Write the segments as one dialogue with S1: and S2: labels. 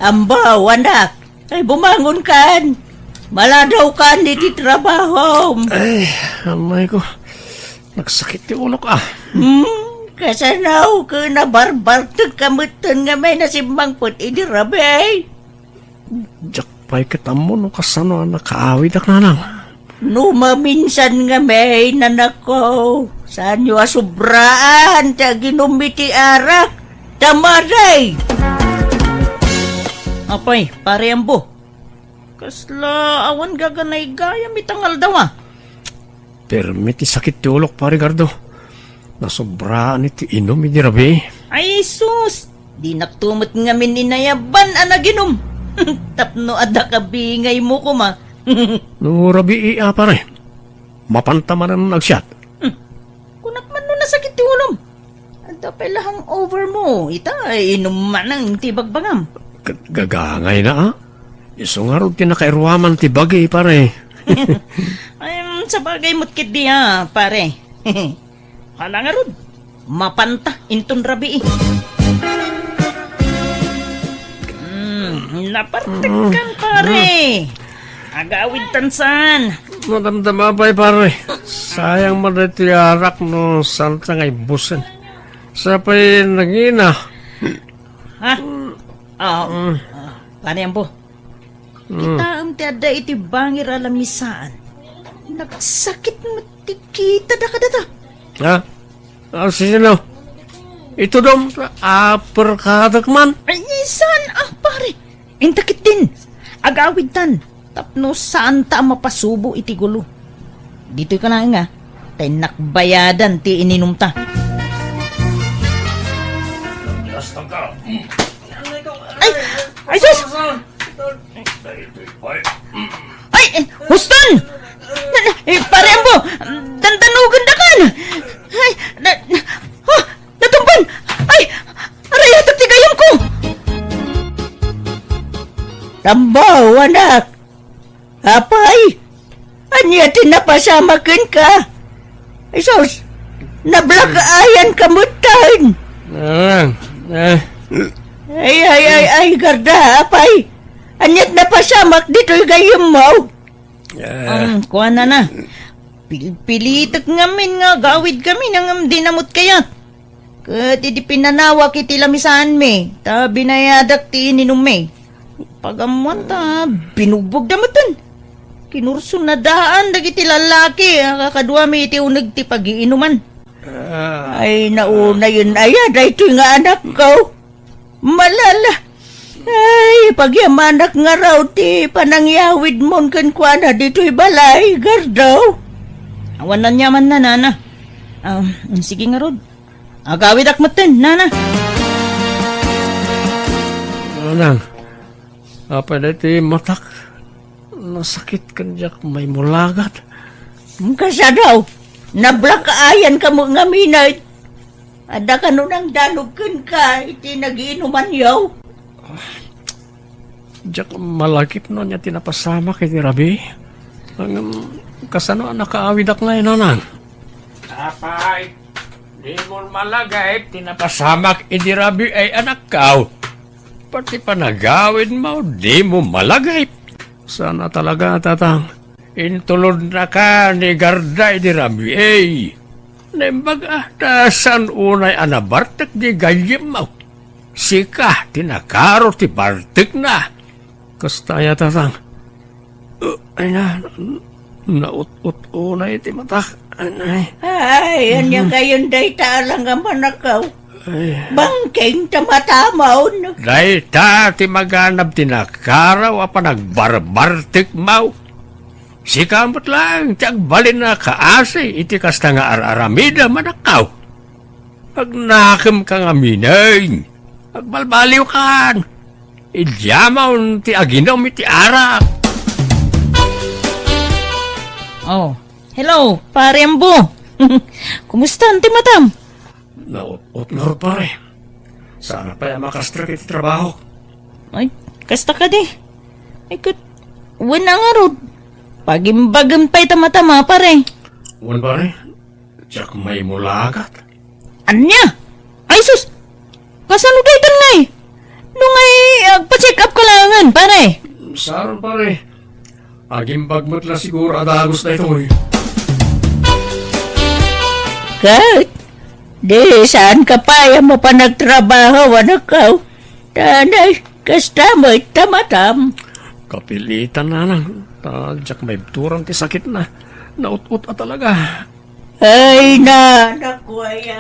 S1: Ambaw, anak. Ay, bumangon kan. Maladaw ka di trabaho.
S2: Ay, amay ko. Nagsakit yung ulo ka.
S1: Kasanaw ka na barbartag kamutan nga may nasimbangpot idirabe.
S2: Jakpay kita mo no kasano nakaawid ak nanang.
S1: Numaminsan nga may nanako. Saan nyo asubraan ta ginumiti arak. Tamaray. Apay, pare ambo. Kasla awan gaganay gaya mitangal daw ah.
S2: Permiti sakit ti ulok pa Ricardo. Nasobraan iti inom iti rabi.
S1: Ay sus, di naktumot nga mininayaban anaginom. Tapno ada kabingay mo ko ma.
S2: No rabi iya pare. Mapantama na nagsyat.
S1: Kunak man no nasakit ti ulom. Anda pelahang over mo. Ita inom man ang tibagbagam.
S2: Gagangay na ah. Isungarod ti nakairwaman ti bagay pare.
S1: Ay, sa bagay mo't di ha, pare. Hala nga rod. Mapanta, inton rabi eh. Napartikan, pare. Agawid tansan.
S2: Madamdama pa'y pare. Sayang madatiarak no santa ngay busen. Sa pa'y nagina.
S1: Ha? Pare yan po. Kita ang tiada iti bangir alamisaan. Nagsakit matikita da ka data.
S2: Ha? Sino? Ito dom, aperkadak man.
S1: Ay, saan pare? Intakit din. Agawid tan. Tapno saan ta mapasubo iti gulo. Dito ka na nga. Tay nakbayadan ti ininom ta. Ay, sus! Ay, Huston! Pare mo! Dandanugan da kan! Ay, natumpan! Ay, aray, tatigayam ko! Tambaw, anak! Apay! Anya tinapasamakin ka! Ay, sus! Nablakayan kamutan! Ay, garda, apay! Anyat napasamak dito'y gayam mo! Kuha na. Pilitak ngamin nga, gawid kami nang dinamot kayat. Kat iti pinanawa kiti lamisaan me, ta binayadak ti ininom me. Pagamuan ta, binugbog damutan. Kinurso na daan, dagiti lalaki, kakadwa me iti unag ti pag-iinuman. Ay, nauna yun ayad, ay ito nga anak ko. Malala. Ay, pagyamanak nga raw ti panangyawid mon kan kuana dito'y balay, gardaw. Awanan yaman na, nana. Sige nga rod. Agawid akmatin, nana.
S2: Nanang, apa dati matak? Nasakit kan jak may mulagat.
S1: Kasa daw, nablakaayan ka mo nga minay. Ada ka nun ang danugkan ka, iti nagiinuman yaw.
S2: Jak malakip no niya tinapasama kay ni Rabi. Ang kasano nakaawidak ngayon nanang. Apay, di mo malagay tinapasamak iti Rabi ay anak kao. Pati panagawin mo, di mo malagay. Sana talaga tatang. Intulod na ka ni Garda iti Rabi ay. Nembag tasan unay anabartak di galyem mo. Sika, tinakaro ti Bartik na. Kastaya tatang. Ay na, naut-ut-unay ti matak.
S1: Ay, yan kayon day taalang ang manakaw. Bangking tamatamaw.
S2: Day ta, ti maganap tinakaraw apa nagbarbartik mau. Sikamot lang, ti agbalin na kaasi, iti kasta nga araramida manakaw. Agnakem ka nga minay. Agbalbaliw kan. Idyamaw ti aginom iti arak.
S1: Oh, hello, pare Ambo. Kumusta, Auntie Madam?
S2: Naut-ut na pare. Sana pa yung makastrak iti trabaho.
S1: Ay, kasta ka di. Ay, wala nga rod. Pagimbagam pa'y tama-tama, pare.
S2: Wan pare, tsak may mulagat.
S1: Anya? Ay, sus! Kasano kayo tan ngay? Nung ay agpa-check up ka langan, pare.
S2: Saron pare. Aging bagmat la siguro adagos na ito eh.
S1: Kat, di saan ka pa yan mo pa nagtrabaho, anak ka? Tanay, kasta mo tamatam.
S2: Kapilitan na lang. Tadyak may turang ti sakit na. Naut-ut talaga.
S1: Ay na, naku ay,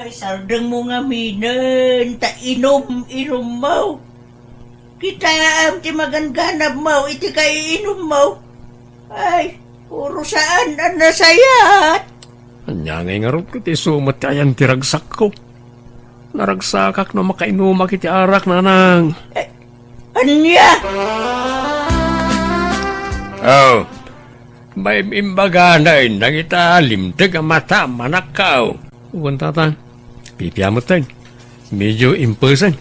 S1: sardang mo nga minan, ta inom mo. Kita am ti maganganap mo, iti kay inom mo. Ay, puro saan ang nasayat.
S2: Anya ngay nga rin ko ti sumat ti ayan ti ragsak ko. Naragsakak na makainumak iti arak nanang.
S1: Anya?
S2: Oh, may imbaga na nang italimtag ang mata manakaw. Uwan tatang, pipiyamot tayo. Medyo imperson.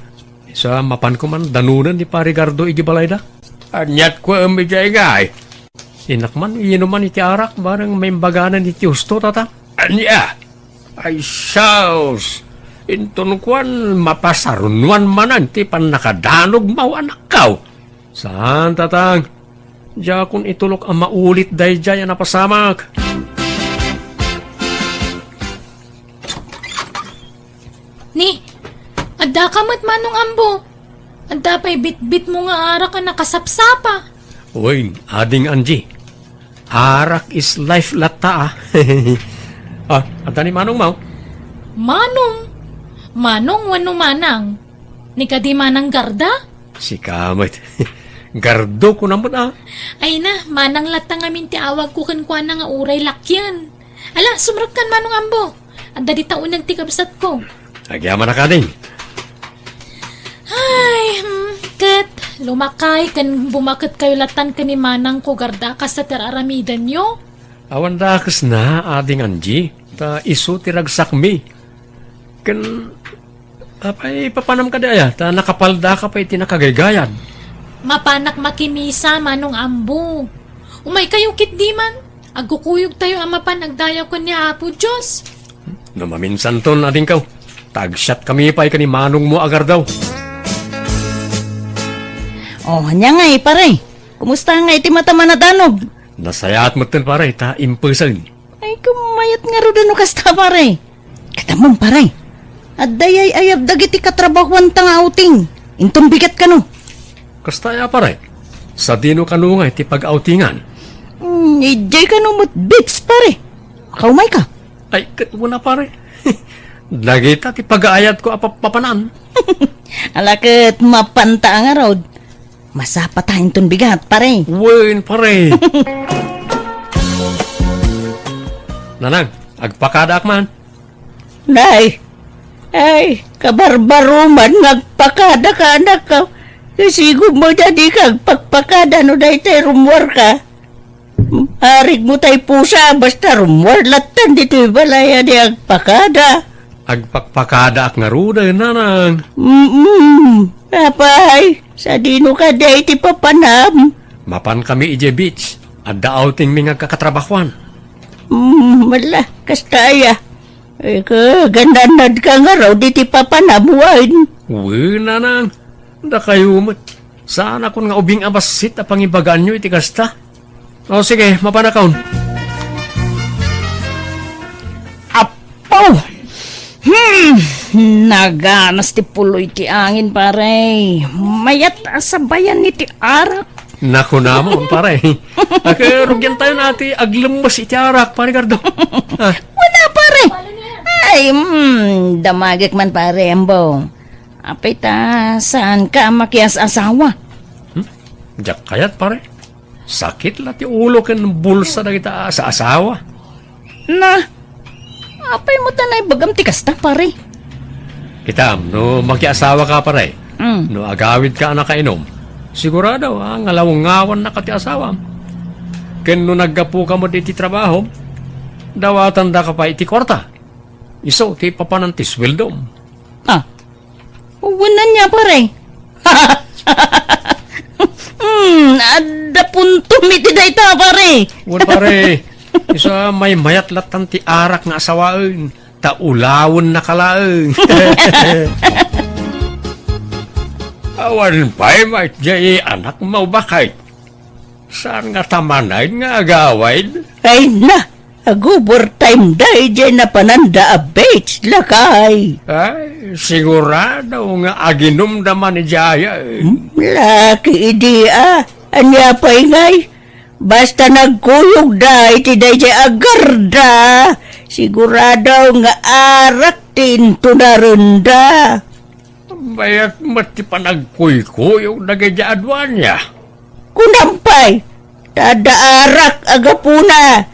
S2: Sa mapan ko man danunan ni Parigardo igibalay da. Anyat ko ang medya ingay. Inakman, inuman iti arak, barang may imbaganan iti husto tatang. Anya, ay siyaws. Intun kuan mapasarunwan manan ti pan nakadanog mau anakaw. Saan tatang? Diya kung itulok ang maulit dahi dyan na pasamak.
S3: Ni, adda ka mat manong ambo. Adda pa'y bit-bit mo nga arak ka nakasapsapa.
S2: Uy, ading Anji. Arak is life lata ah. Adda ni Manong Mau.
S3: Manong? Manong wano manang? Ni ka di manang garda?
S2: Si Kamit. Gardo ko naman ah.
S3: Ay na, manang latang amin ti awag ko kankwa na nga uray lakyan. Ala, sumrakan manong ambo. Adda di taon nagtikabsat ko.
S2: Agyaman na ka din.
S3: Ay, kat, lumakay kan bumakit kayo latan ka ni manang ko garda ka sa teraramidan nyo.
S2: Awan dakas na ading Anji. Ta iso tiragsak mi. Kan apay papanam ka daya. Ta nakapalda ka pa iti nakagaygayan.
S3: Mapanak makimisa manong ambo. Umay kayo kit di man. Agkukuyog tayo ang mapanagdayaw ko ni Apo Diyos.
S2: Namaminsan ton ading kaw. Tagsyat kami pa ni Manong mo agar daw.
S1: Oh, hanya nga pare. Kumusta nga iti mata manadanog?
S2: Nasayat mo tin pare, ta imperson.
S1: Ay, kumayat nga ro no kasta pare. Katamon pare. At dayay ayab dagiti katrabahuan tang outing. Intong bigat ka no.
S2: Kastaya pare, sa dino kanungay ti pag-outingan.
S1: Ijay ka no bits pare. Kaumay ka.
S2: Ay, muna pare. Lagita ti pag-aayat ko papanan.
S1: Alakit mapanta nga raw. Masapatahin ton bigat pare.
S2: Wen pare. Nanang, agpakadak man.
S1: Nay, ay, kabarbaruman nagpakada ka anak ka. Kasi mo jadi kag pagpakada no dahi tayo rumwar ka. Harig mo tayo pusa basta rumwar latan dito balaya di agpakada.
S2: Agpakpakada ak nga ruda, nanang.
S1: Apay, sa dino ka dahi ti papanam.
S2: Mapan kami ije beach. Adda outing mi nga kakatrabahuan.
S1: Wala, kastaya. Ay ka, gandanad ka nga raw di ti papanamuan.
S2: Wen, nanang. Da kayo mo. Saan ako nga ubing abasit a pangibagaan nyo iti kasta? O sige, mapanakaon.
S1: Apo! Naganas ti puloy ti angin pare. Mayat asabayan ni ti arak.
S2: Naku namon, pare. Rugyan tayo nati aglumbas iti arak, pare Gardo.
S1: Wala pare. Ay, damagik man pare ambo. Apay ta, saan ka makias asawa?
S2: Diyak kayat, pare. Sakit lati ulo ken bulsa na kita sa asawa.
S1: Na, apay mo tanay bagam ti kasta pare.
S2: Kitam, no magkiasawa ka, pare. No agawid ka na kainom. Sigurado, ngalawang-ngawan na ka ti asawa. Ken no naggapu ka mo di ti trabaho, dawatan da ka pa iti kwarta. Iso, ti papanantis sweldo.
S1: Uwanan niya pare. Ada punto miti day ta pare.
S2: Wan pare, isa may mayat latan ti arak nga asawaen. Ta ulawon na kalaeng. Awan pa'y mait jay anak mo bakit? Saan nga tamanay nga agawid?
S1: Ay na, agubor time day dyan na pananda abates lakay.
S2: Ay, sigurado nga aginom naman ni Jaya.
S1: Laki idea, anya pa'y ngay. Basta nagkuyog da, iti day dyan agarda. Sigurado nga arak tinto na runda.
S2: Bayat mati pa nagkuy-kuyog na gajaadwan niya.
S1: Kunampay, tadaarak agapuna.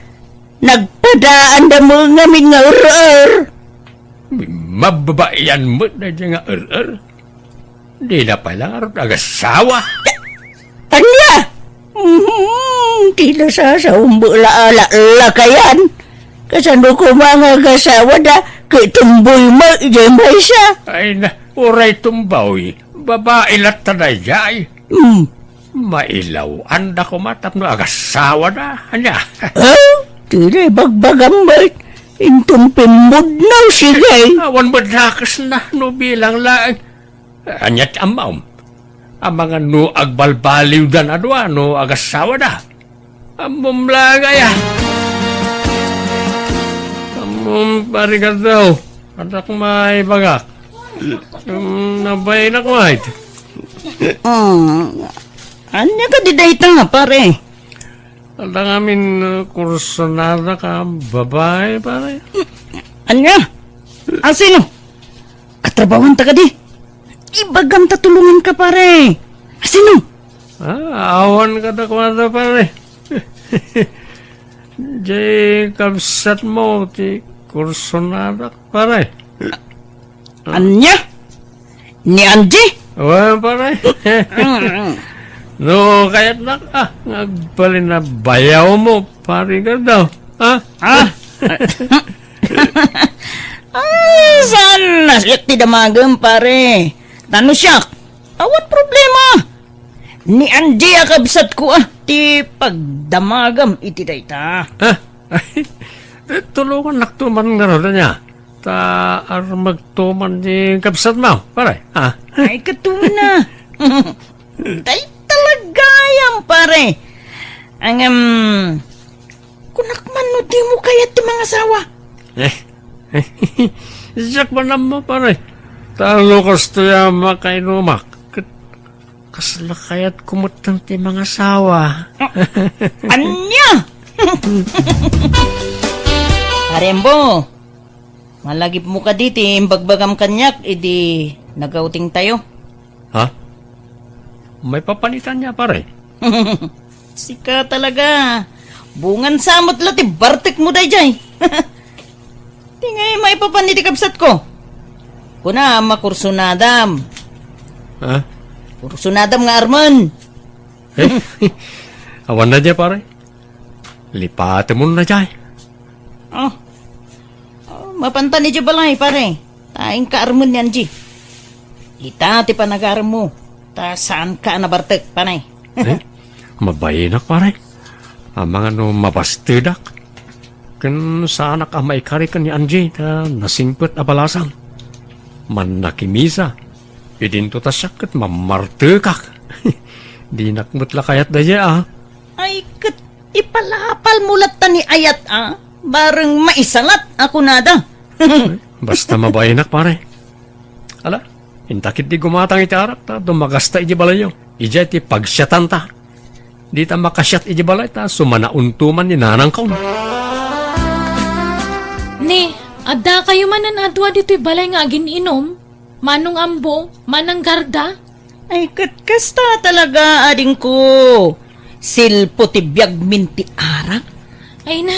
S1: Nagpadaan da mga min nga ur-ur.
S2: Mababaian mo na dyan nga Di na pala aron agasawa.
S1: Anya? Tila sa umbula-ala kayan. Kasano ko mga gasawa da, kay tumboy mo, dyan ba siya?
S2: Ay na, uray tumbaw. Babae lat na jay. Mailaw, anda ko matap no agasawa na. Anya?
S1: Oh, tila bagbagambay. Intong pimbod na sigay.
S2: Awan mo nakas na no bilang lang. Anyat amaw. Ang mga no agbalbaliw dan adwa no agasawa na. Amom lang ay. Amom parigat daw. Anak may bagak. Nabay na kumait.
S1: Anya ka diday nga pare?
S2: Ang amin kursunada ka babae pare.
S1: Anya? Sino? Katrabawan ta ka di? Ibagam tatulungan ka pare. Sino?
S2: Awan ka na kumata pare. Jay kabsat mo ti kursunada pare.
S1: Anya? Ni Angie?
S2: Awan pare. No, kaya't nagbalin na bayaw mo, pari ka daw.
S1: Saan nasiyat ti damagam pare? Tano siya? Awan problema. Ni Angie akabsat ko ti pagdamagam iti dayta.
S2: Tulungan naktuman nga rin niya. Ar magtuman di kapsat mo, pare.
S1: Ay katuna. Tay talagayang pare. Ang kunakman no di mo kaya ti mga asawa.
S2: Siyak pa naman pare. Talo kasto yama kay numak. Kasla kaya't kumutang ti mga sawa.
S1: Anya? Parembo, malagip mo ka diti, imbagbagam kanyak, idi nagauting tayo.
S2: Ha? May papanitan niya pare.
S1: Sika talaga. Bungan samot lati, bartek mo day jay. Tingay may papaniti kapsat ko. Kuna makursunadam.
S2: Ha?
S1: Kursunadam nga arman.
S2: Awan na dyan pare. Lipate mo na dyan.
S1: Mapantan ni balay pare. Taing ka arman yan ji. Ita ti panagar mo. Ta saan ka na bartek panay.
S2: Mabayinak pare. Ang mga no mabastidak. Kan saan ka maikari ka ni Angie na nasingpet abalasang. Man nakimisa. Idinto ta sakit mamartekak. Di nakmutla kayat daya
S1: Ay kat ipalapal mulat ta ni ayat Bareng maisalat ako nada.
S2: Basta mabayinak pare. Ala, intakit di gumatang iti arak ta, dumagasta iti balayo. Ija iti pagsyatan ta. Di ta makasyat iti balay ta, sumanauntuman ni nanang kaun.
S3: Ni, adda kayo manan adwa dito'y balay nga agin-inom? Manong ambo, manang garda?
S1: Ay kasta talaga ading ko. Silpo ti biyag minti arak.
S3: Ay na,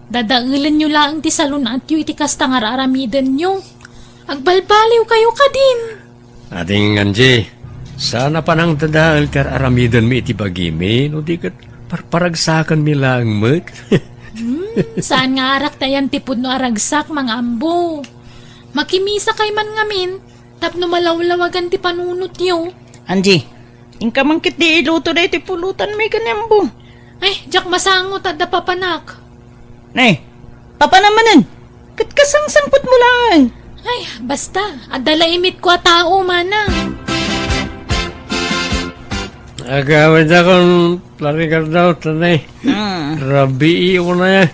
S3: dadailan nyo lang ti salon at yu iti kasta nga raramidan nyo. Agbalbaliw kayo ka din.
S2: Ading Angie, sana pa nang dadahal kar aramidan mi iti bagimi, no di kat parparagsakan mi lang mat.
S3: Saan nga arak tayan tipod no aragsak mga ambo? Makimisa kay man ngamin, tapno malawlawagan ti panunot nyo.
S1: Angie, ingka mangkit di iluto na iti pulutan may kanyambo.
S3: Ay, jak masangot at dapapanak.
S1: Nay, papa namanan. Kat kasangsangpot mo lang.
S3: Ay, basta, adala imit ko a tao manang.
S2: Agawin akong parigar daw, tanay. Rabi iyo na yan.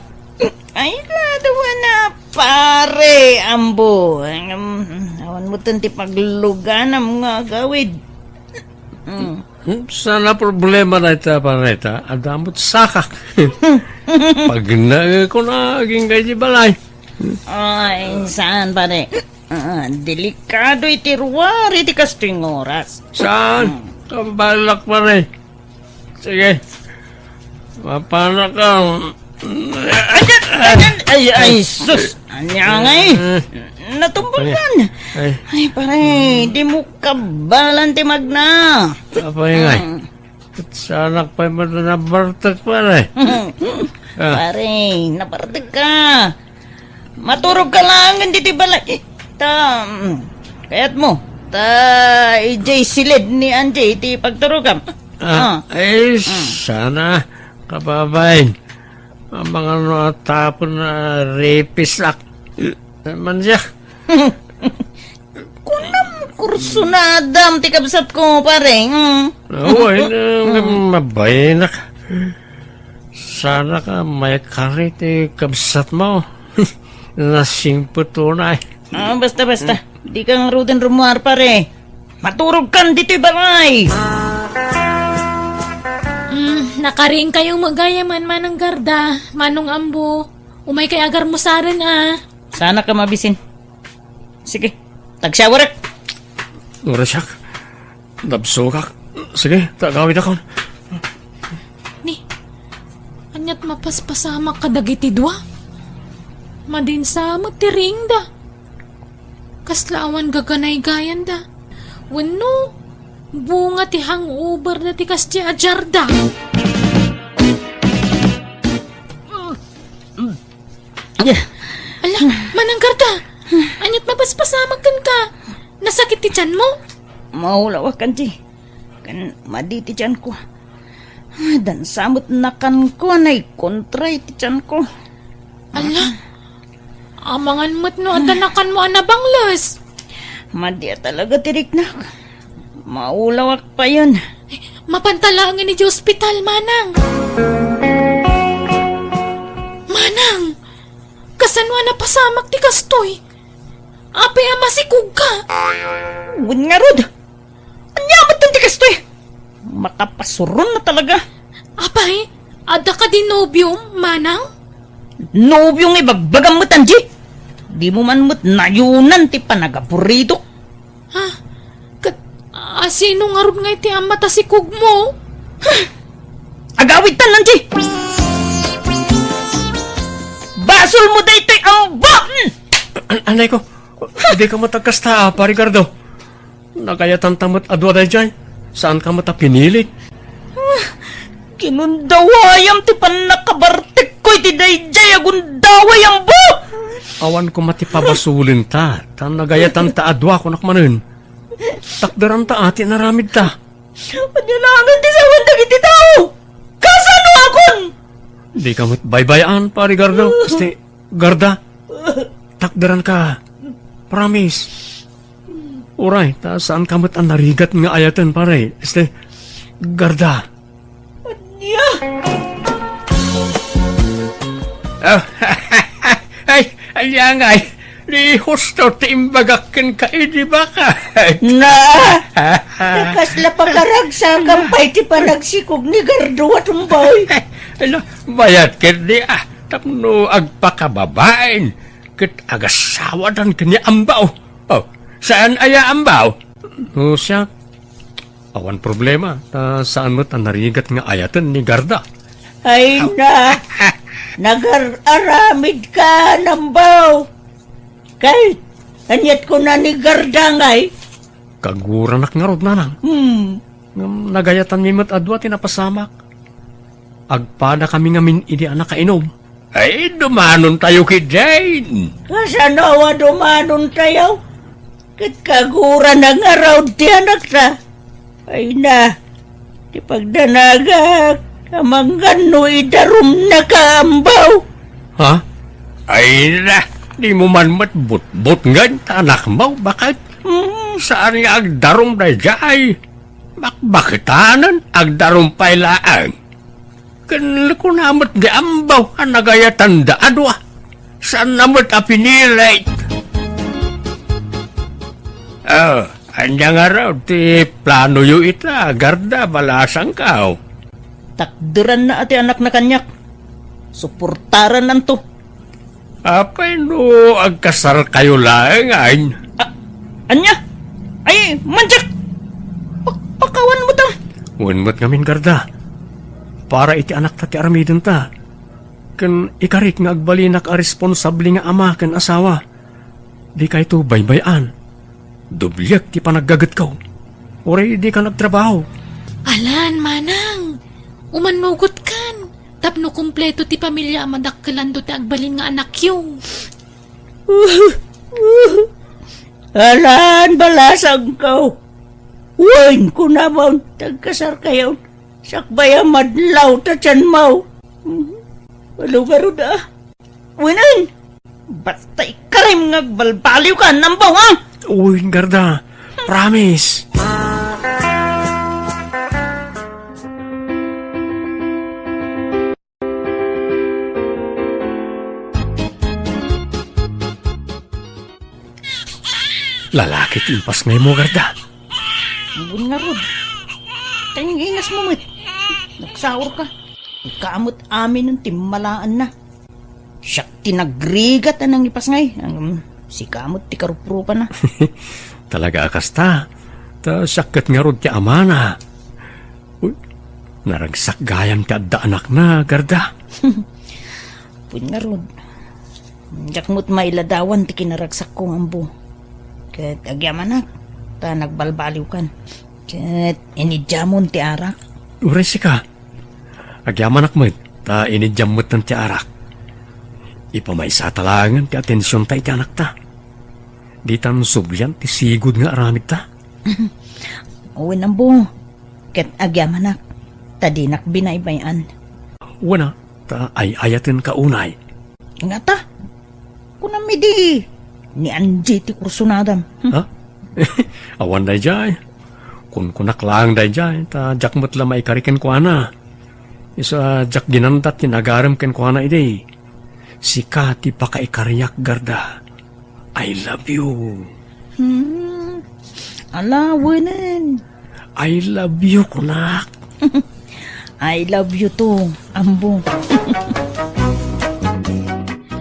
S1: Ay, kadawa na, pare, ambo. Awan mo tanti paglugan ang mga gawid.
S2: Sana problema na ita pa na ita, adamot sakak. Pag na ko na aging kayo balay.
S1: Ay, saan, pare? Delikado itiruwari di kasting oras.
S2: Saan? Kambalak pa rin. Sige. Mapana ka.
S1: Ay, sus! Anya nga eh. Natumbukan. Ay, pare, di mo kabalante magna.
S2: Apa yung ay? Sanak pa yung nabartag pa rin.
S1: Pare, napartig ka. Maturog ka lang, hindi di balay. Kaya't mo. Ijay silid ni Anjay, iti pagturugam.
S2: Sana kababay. Ang mga natapon na repisak. Man siya.
S1: Kunam kursunadam, ti kabsat ko, pare.
S2: Oo, mabay na ka. Sana ka may karit kabsat mo. Nasingpot tunay.
S1: Basta. Di kang ruden rumuar, pare. Maturog kan dito'y balay.
S3: Nakaring kayong magayaman manang garda, manong ambo. Umay kay agar mo sa rin
S1: Sana ka mabisin. Sige, tag-shower.
S2: Urasyak. Dabsokak. Sige, tagawid ako.
S3: Ni, anyat mapaspasama kadagiti dua. Madinsa magtiring da. Kaslaawan gaganay gayan da. Wano, bunga ti hangover na ti kasdi ajar da. Ala, mananggarda. Anyat mapaspasamakkan ka. Nasakit ti tiyan mo?
S1: Maulawa kan ti. Kan maditi tiyan ko. Dan samot na kan ko na kontray ti tiyan ko.
S3: Ala, amangan mo't no adanakan mo anabanglas.
S1: Madya talaga tirik na. Maulawak pa yun.
S3: Mapantalangan ni di ospital, Manang. Manang, kasanwa na pasamak ti kastoy. Apay ama si Kuga.
S1: Wun nga rod. Anyamat ng tikas to eh. Makapasuron na talaga.
S3: Apay, ada ka din nobyong, Manang?
S1: Nobyong ibagbagang mo, Tanji. Di mo man mo't nayunan ti panagapurido.
S3: Ha? Sino nga rin nga iti amata si Kug mo?
S1: Agawid tan, Tanji. Basol mo da ito'y amba!
S2: Anay ko, hindi ka matagkasta, Parigardo. Nagayatan tamot adwa day dyan. Saan ka mata pinilit?
S1: Kinundawayam ti panakabartek ko iti dayjay agundaway ang bu!
S2: Awan ko matipabasulin ta. Tan nagayatan ta adwa ko nakmanin. Takdaran ta ati naramid ta.
S1: Panyalangan ti sa wandag iti tao! Kasano akon?
S2: Di ka mo't baybayan, Parigardo. Este, Garda. Takdaran ka. Promise. Uray, ta saan ka mo't ang narigat nga ayatan, pare? Este, Garda.
S1: Yeah.
S2: Oh, ay, aliyangay. Di husto tiimbagakin ka, di ba ka?
S1: Na! Nakasla pagarag sa kampay ti panagsikog ni Gardo at umbay.
S2: Ano, bayat kin di tapno agpakababain. Kit agasawadan kanya ambaw. Oh, saan aya ambaw? O siya, awan problema. Saan mo narigat nga ayatan ni Garda?
S1: Ay na! Nag-aramid ka, nambaw! Kahit, anyat ko na ni Garda ngay.
S2: Kaguranak nga rod nanang. Nagayatan mimot adwa tinapasamak. Agpada kami ngamin idi anak kainom. Ay, dumanon tayo kay Jane.
S1: Kasanawa dumanon tayo. Kat kagura na nga raw ti anak ta. Ay na, di pagdanagak. Kamanggan no idarum na kaambaw.
S2: Ha? Ay na, di mo man matbut-but nga anak mo. Bakit? Saan nga agdarum na jay? Bakitanan agdarumpay laang. Kanla ko namot di ambaw ang nagayatan daadwa. Saan namot apinilit? Anya nga raw ti plano yu ita, garda balasang kao.
S1: Takdiran na ati anak na kanyak. Suportaran nanto.
S2: Apay no, agkasal kayo lang ay.
S1: Anya? Ay, manjak! Pakawan mo tam.
S2: Unmat ngamin garda. Para iti anak ta ti aramidon ta. Kan ikarik nga agbalinak a responsable nga ama ken asawa. Di kay to baybayan. Dublyak ti panaggagat ko. Ore di ka nagtrabaho.
S3: Alan, manang. Umanugot kan. Tapno kumpleto ti pamilya amadakkelan do ti agbalin nga anak yung.
S1: Alan, balasang ka. Uwain ko naman. Tagkasar kayo. Sakbaya madlaw ta tiyan mo. Walo-waro da. Winan! Basta ikarim nga balbaliw ka, nambaw ha!
S2: Uy, garda. Promise. Lalaki timpas ngay mo, garda.
S1: Ambun nga rod. Tayong ingas mo, mit. Nagsaur ka. Ikamot amin ng timmalaan na. Siyak tinagrigat anang ipas ngay. Si kamot ti karuprupa na.
S2: Talaga akasta. Ta sakit nga rod ti amana. Uy, naragsak gayam ti adda anak na, garda.
S1: Pun nga rod. Jakmot mailadawan ti kinaragsak kong ambo. Kat agyamanak. Ta nagbalbaliw kan. Kat inidjamon ti arak.
S2: Uresi ka. Agyaman akmet, ta inidyamot ng ti arak. Ipamaysa talangan ti atensyon ta iti anak ta. Di tan subyan ti sigud nga aramid ta.
S1: Uwin ambo. Kat agyamanak. Tadinak binaybayan.
S2: Wana, ta ay ayatin ka unay.
S1: Nga ta. Kunami di. Ni Angie ti kursunadam.
S2: Ha? Awan day jay. Kun kunak lang day jay, ta jakmot lamay kariken ko ana. Isa jak ginandat tinagaram ken ko ana ide. Si Kati pakaikaryak garda. I love you.
S1: Alawanan.
S2: I love you, kunak.
S1: I love you too, ambo.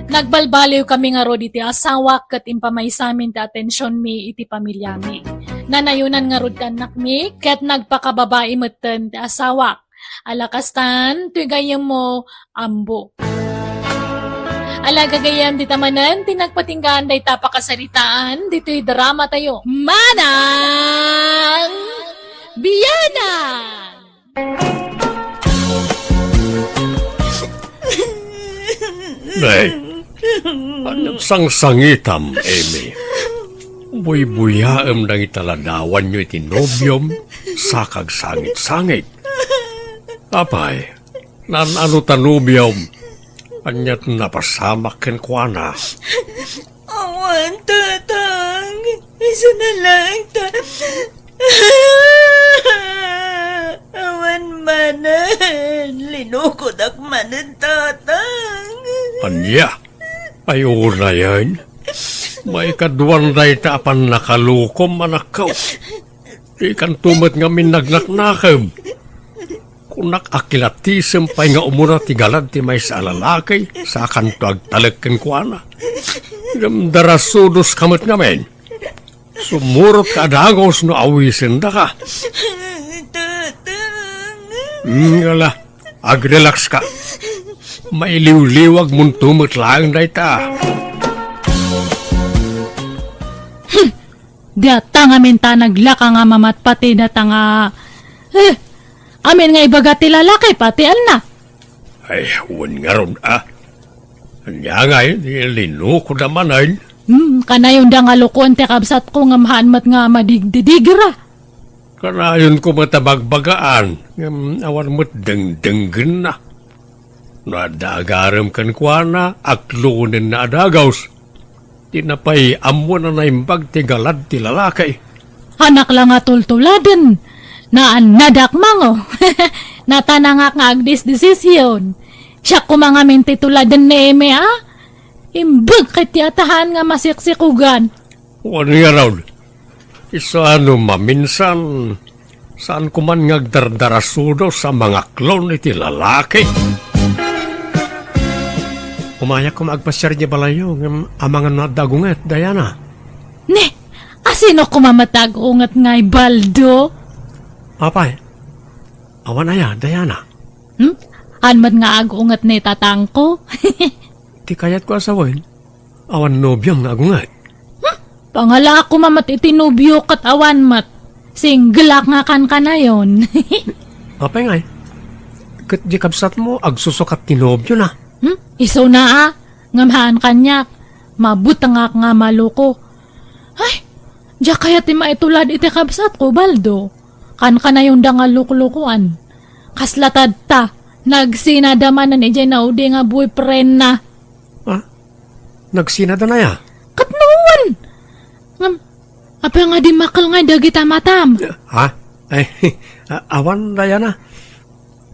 S3: Nagbalbaliw kami nga ro iti asawa ket impamay samin ti atensyon mi iti pamilya mi. Nanayunan nga rod anak mi ket nagpakababae metten ti asawa. Alakastan, tuy gayam mo, ambo. Alagagayam di tamanan, tinagpatinggaan day tapakasaritaan, dito'y drama tayo. Manang Biyanan!
S2: Nay, anong sangsangitam, Amy? Buy-buyaam nang italadawan nyo iti nobyom, sakag sangit-sangit. Apay, nan ano tanubyom, anyat napasamak ken kuana.
S1: Awan, tatang. Isa na lang, Awan manan. Linukod ak manan, tatang.
S2: Anya, ayo na yan. May kaduan na itapan nakalukom manakaw. Ikan tumat nga minagnaknakam. Kunak akilatisem pay nga umura ti galad ti may sa alalakay sa kanto agtalagken kuana. Darasudos kamot ngamen. Sumurot ka adagos no awisin da ka. Ngala, agrelax ka. May liw-liwag mong tumot lang na ita.
S3: Data nga minta naglaka nga mamat pati data nga... amin nga ibaga ti lalaki pati na.
S2: Ay, huwan nga ron Anya nga lino ko naman ay.
S3: Kanayon da nga lukon ti kabsat ko nga mahanmat nga madigdidigra.
S2: Kanayon ko matabagbagaan. Awan mo't deng-denggen na. Nadagaram kan kwa na, aklunin na adagaws. Tinapay amo na naimbag ti galad ti lalakay.
S3: Anak lang nga tultuladen. Na nadak mango. Natanangak nga agdis desisyon. Siya kumangamin tituladan ni Eme Imbag kay tiyatahan nga masiksikugan.
S2: Ano nga raw? Isa maminsan, saan ko man ngagdardarasudo sa mga klon iti lalaki. Umayak ko magpasyar niya balayo ng mga nadagunget, Diana.
S3: Ne, asino kumamatag-ungat nga'y Baldo?
S2: Apay, awan na ya, Diana.
S3: Anmat nga agungat ni tatang ko?
S2: Ti kayat ko asawin, awan nobyong nagunget.
S3: Pangala ako mamat itinubyo kat awan mat. Single nga kan ka na yon.
S2: Apay ngay, kat di kabsat mo, agsusukat tinobyo na.
S3: Iso na ngamhaan kanyak. Mabutang nga maluko. Ay, diya kaya ti maitulad iti kabsat ko, Baldo. Kan ka na yung dangal luklukuan. Kaslatad ta, nagsinadamanan ijay na udi nga boyfriend na.
S2: Nagsinada na ya?
S3: Katnuan! Apa nga di makal nga dagita matam?
S2: Ha? Ay, awan, Diana.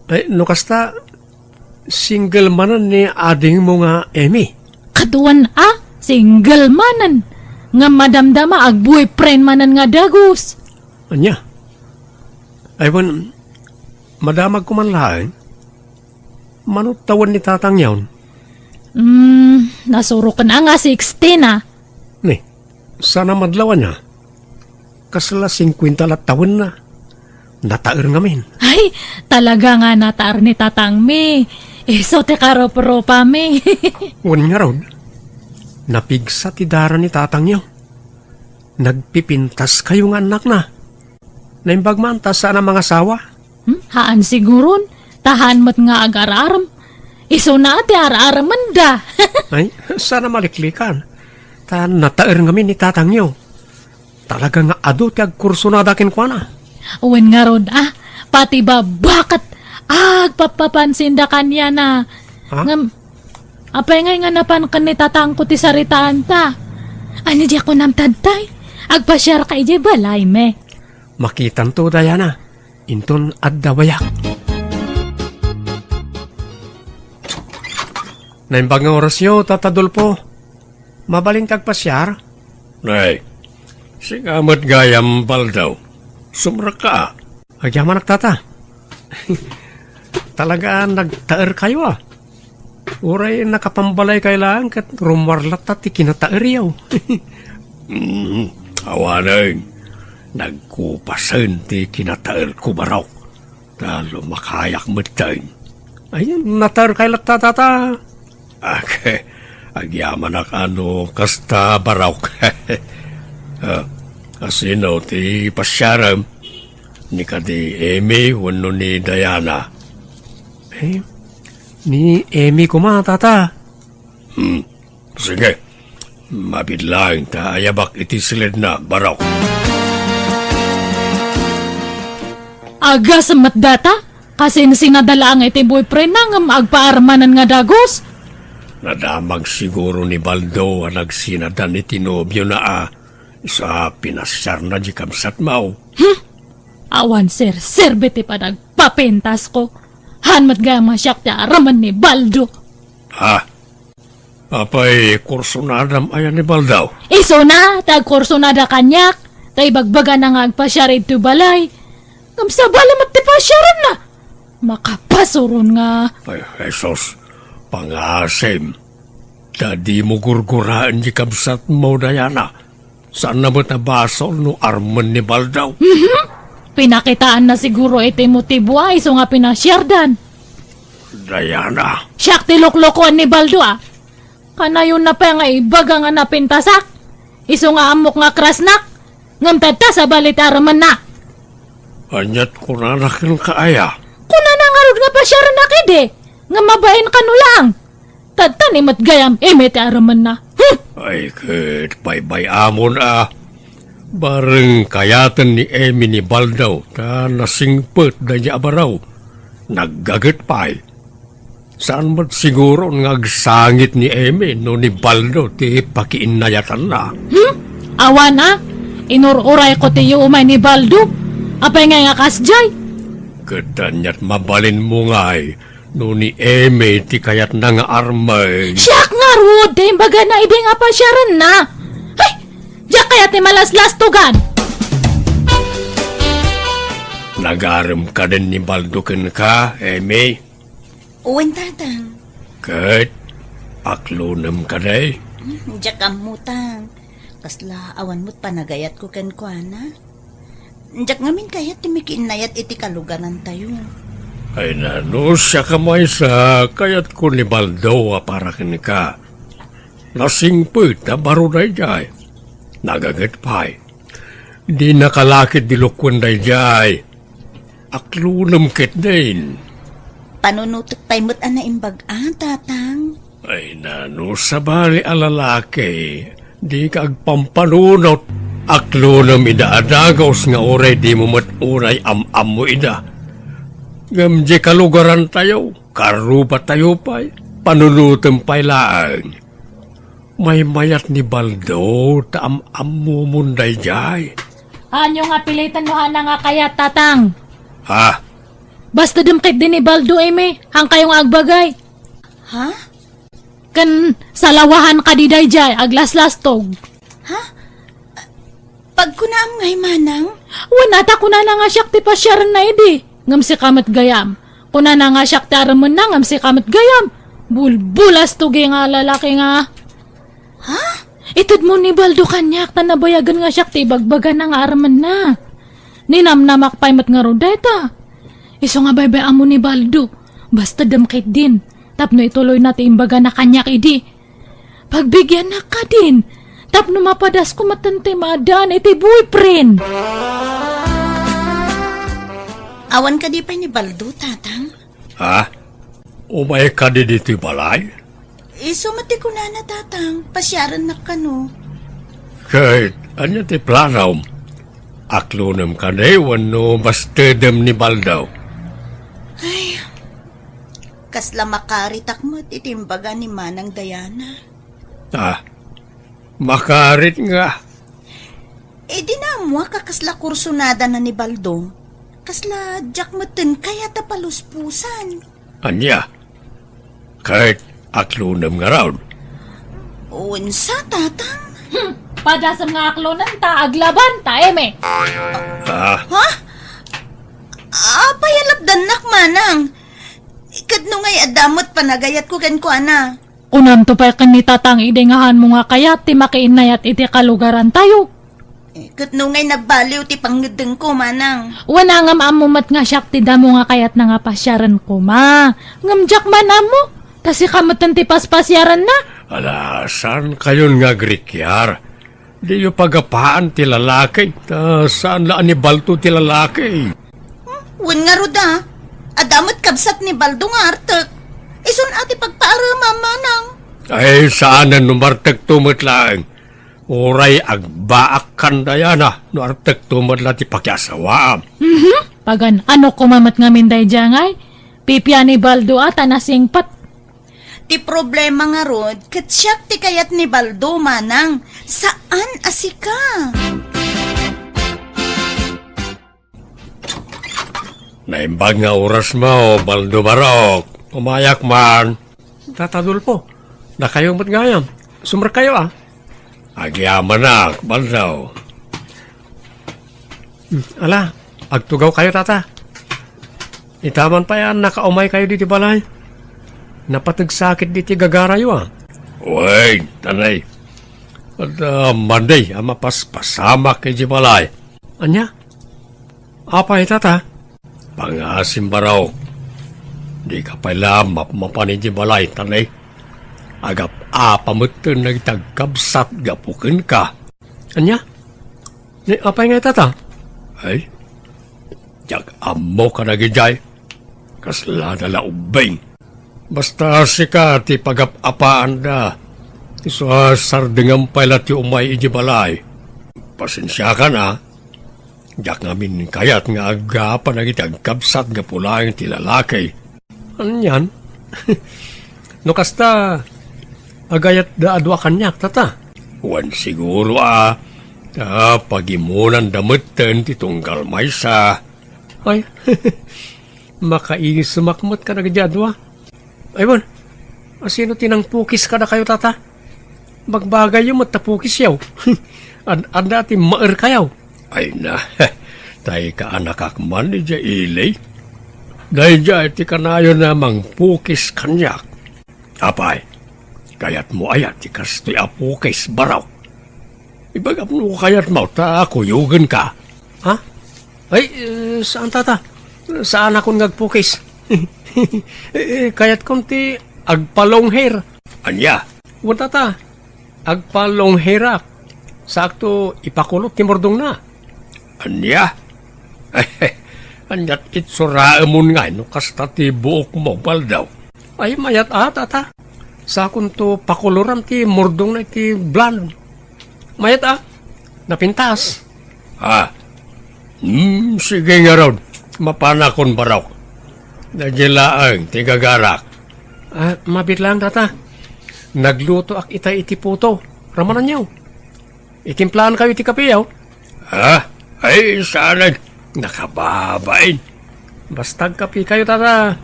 S2: Ay, no kasta, single manan ni ading mo nga Emi.
S3: Kaduan single manan. Nga madamdama ag boyfriend manan nga dagos.
S2: Anya? Aywan, madamag ko man laing. Manot tawan ni tatang yawn.
S3: Nasuro ka na nga 16
S2: Ni, sana madlawan niya. Kasla 50 lat taon na. Nataer ngamin.
S3: Ay, talaga nga nataar ni tatang mi. Iso te karopa mi.
S2: Wan nga raw. Napigsa ti dara ni tatang yaw. Nagpipintas kayo nga anak na. Naimbag man ta sana mga sawa.
S3: Haan siguron. Tahan mat nga ag-araram. Iso na ati ara-araman da.
S2: Ay, sana maliklikan. Ta nataer ngamin ni tatang yaw. Talaga nga ado ti agkurso na dakin kwa na.
S3: Uwan nga rod pati ba bakat agpapapansin da kanya na.
S2: Ha?
S3: Ngam, apay nga napan kan ni tatang ko ti saritaan ta. Ano di ako namtadtay? Agpasyar ka ije balay me.
S2: Makitan to, Diana. Inton addawayak. Naimbag nga oras nyo, tatadol po. Mabaling tagpasyar? Nay, sigamat gayam baldaw. Sumra ka. Agyaman nagtata. Talaga nagtaer kayo Uray nakapambalay kailangan kat rumarlat at ikinataer yaw. Awanay. Nagkupasan ti kinataer ko baraw. Talo makayak matayin. Ayun, nataer kay latata. Okay, agyaman ak kasta baraw. Asino ti pasyaram. Ni kadi Emi wano ni Diana. Ni Emi kuma tata. Sige, mabidlang ta ayabak iti silid na baraw.
S3: Aga sa matdata? Kasi sinadala ang iti boyfriend na nga magpaarmanan nga dagos.
S2: Nadamag siguro ni Baldo ang nagsinadan ni tinobyo na sa pinasyar na di kamsat mau.
S3: Awan sir, beti pa nagpapentas ko. Hanmat gama siyak ti araman ni Baldo.
S2: Apay, kurso na adam ayan ni Baldaw.
S3: Iso na, tagkurso na da kanyak. Tay bagbaga na nga agpasyarid to balay. Kamsa bala matipasyaran na. Makapasuron nga.
S2: Ay, Jesus, pangasim. Dadi mo gurguraan di kamsat mo, Diana. Saan na mo nabasol no arman ni Baldaw?
S3: Pinakitaan na siguro iti motibo iso nga pinasyardan.
S2: Diana.
S3: Siyak tiloklokoan ni Baldo Kanayon na pa nga ibaga nga napintasak. Iso nga amok nga krasnak. Ngamtad ta sa balitaraman na.
S2: Anyat ko na nakin kaaya.
S3: Kuna na nga rod nga pasyaran na kide. Nga mabain ka no lang. Tadtan imat gayam imit araman na.
S2: Ay, kit, bay amon Bareng kayatan ni Emi ni Baldaw ta nasingpet da niya abaraw. Naggagat pa'y. Saan ba't siguro ngagsangit ni Emi no ni Baldaw ti pakiinayatan na?
S3: Awan Inururay ko ti umay ni Baldo. Apay nga kasjay.
S2: Kadanya't mabalin mo nga'y, no ni Eme ti kayat na nga armay.
S3: Siyak nga Rod, imbaga na ibig nga pasyaran na. Ay, diyak kaya ti malaslas tugan.
S2: Nagaram ka din ni Baldo ka, Eme.
S1: Uwan, tatang.
S2: Kat, aklonam ka day.
S1: Diyak amutang. Kasla awan mo't panagayat ko ken kuana. Diyak ngamin kayat timikinayat iti kalugaran tayo.
S2: Ay nano siya kamay sa kayat ko ni Baldo para ka. Nasingpit na baro na jay. Nagagat pa'y. Di nakalakit dilukwan na jay. Aklonam kit din.
S1: Panunutok pa'y mo't ana imbagaan, tatang.
S2: Ay nano sa bali alalaki. Di ka agpampanunot. Aklonam idaadagaws nga oray di mo matunay am-am mo ida. Gamdi kalugaran tayo. Karupa tayo pa'y. Panunutom pa'y laang. May mayat ni Baldo ta am-am mo munday jay.
S3: Anyo nga pilitan mo hana nga kaya tatang.
S2: Ha?
S3: Basta dumkit din ni Baldo Eme, hang kayong agbagay.
S1: Ha?
S3: Kan salawahan ka di dayjay, aglas-lastog.
S1: Pag kunaam ngay manang,
S3: Wanata kuna na nga siyak ti pasyaran na idi. Ngam si kamat gayam. Kuna na nga siyak ti araman na ngam si kamat gayam. Bulbulas tugi nga lalaki nga.
S1: ha?
S3: Itad mo ni Baldo kanyak, tanabayagan nga siyak ti bagbagan nga araman na. Ninamnamak pa'y mat nga rodeta. Iso nga baybayaan mo ni Baldo. Basta damkit din. Tapno ituloy natin imbaga na kanyak idi. Pagbigyan na ka din. Tapno mapadas ko matante madaan iti boyfriend.
S1: Awan ka di pa ni Baldo, tatang.
S2: Ha? Umay ka di dito balay?
S1: Sumati ko na tatang. Pasyaran na ka no.
S2: Kahit, anya ti planaw? Aklonam ka na wano bastedem ni Baldaw.
S1: Kasla makaritak mo't itimbaga ni Manang Diana.
S2: Ah, makarit nga.
S1: Di na mo kakasla kursunada na ni Baldo. Kasla jak mo'tin kaya tapaluspusan.
S2: Anya? Kahit aklonam nga raw.
S1: Unsa, tatang?
S3: Padasam nga aklonan ta, aglaban ta, Eme.
S2: Ha?
S1: Payalapdan nak manang. Ikadno ngay adamot panagayat ko ken ko ana.
S3: Unam to pa kan ni tatang idengahan mo nga kayat ti makiinayat iti kalugaran tayo.
S1: Ikadno ngay nagbaliw ti panggedeng ko manang.
S3: Wana nga maamumat nga siyak ti damo nga kayat na nga pasyaran ko ma. Ngamjak man amo. Kasi kamatan ti paspasyaran na.
S2: Ala, saan kayon nga grikyar? Di yung pagapaan ti lalaki. Saan laan ni Balto ti lalaki?
S1: Wen nga ruda. Adamot kabsat ni Baldo nga artek. Isun ati pagpaarama manang.
S2: Ay, saan numartek tumot lang? Oray agbaak kandayana. No artek tumot lang ti pakyasawaam.
S3: Pagan ano kumamat nga minday jangay. Pipya ni Baldo ata nasingpat.
S1: Ti problema nga rod, katsyak ti kayat ni Baldo manang. Saan asika?
S2: Naimbag nga oras mo, Baldo Barok. Umayak man. Tatadul po. Na kayong matngayam. Sumra kayo Agyaman na, Baldo. Ala, agtugaw kayo, tata. Itaman pa yan, nakaumay kayo dito balay. Napatagsakit dito gagarayo Wait, tanay. At Monday, mapaspasama kay balay. Anya? Apa tata? Pangasim baraw. Di ka pala mapanin balay, tanay. Agap apamutin nagtagkabsat gapukin ka. Anya? Apa nga tata? Ay, jak amo ka nagijay. Kasla na laubing. Basta sika ti pagapapaan da. So sardingan pala ti umay ijibalay. Pasensya ka na. Jak ngamin kayat nga agapan na kitagkabsat nga pulang ti lalaki. Anyan? No kasta agayat da adwa kanyak tata. Wan siguro Pagimunan damutan ti tunggal maysa. Ay, makaingis sumakmat ka na gadyadwa. Ay, bon, asino tinang pukis ka na kayo, tata? Magbagay yung matapukis yaw. Anda ti maer kayaw. Ay na, tayo ka anak akman ni Jay Ilay. Dahil dyan ti kanayo namang pukis kanyak. Apay, kayat mo ayat ti kastoy apukis baraw. Ibagap mo kayat mo, ta kuyugan ka. Ha? Ay, saan tata? Saan akong nagpukis? Kayat kong ti agpalong hair. Anya? Wan tata, agpalong hairak. Sakto ipakulot ti mordong na. Anya? Anyat itsuraemon nga, no kasta ti buok mo baldaw. Ay, mayat tata. Sakon to pakuluran ti mordong na ti blonde. Mayat napintas. Sige nga ron. Mapanakon baraw. Nagilaang tigagarak. Mabit lang tata. Nagluto ak itay iti puto. Ramanan niyo. Itimplahan kayo iti kapiyaw. Ay, sana nakababain. Bastag kapi kayo tata.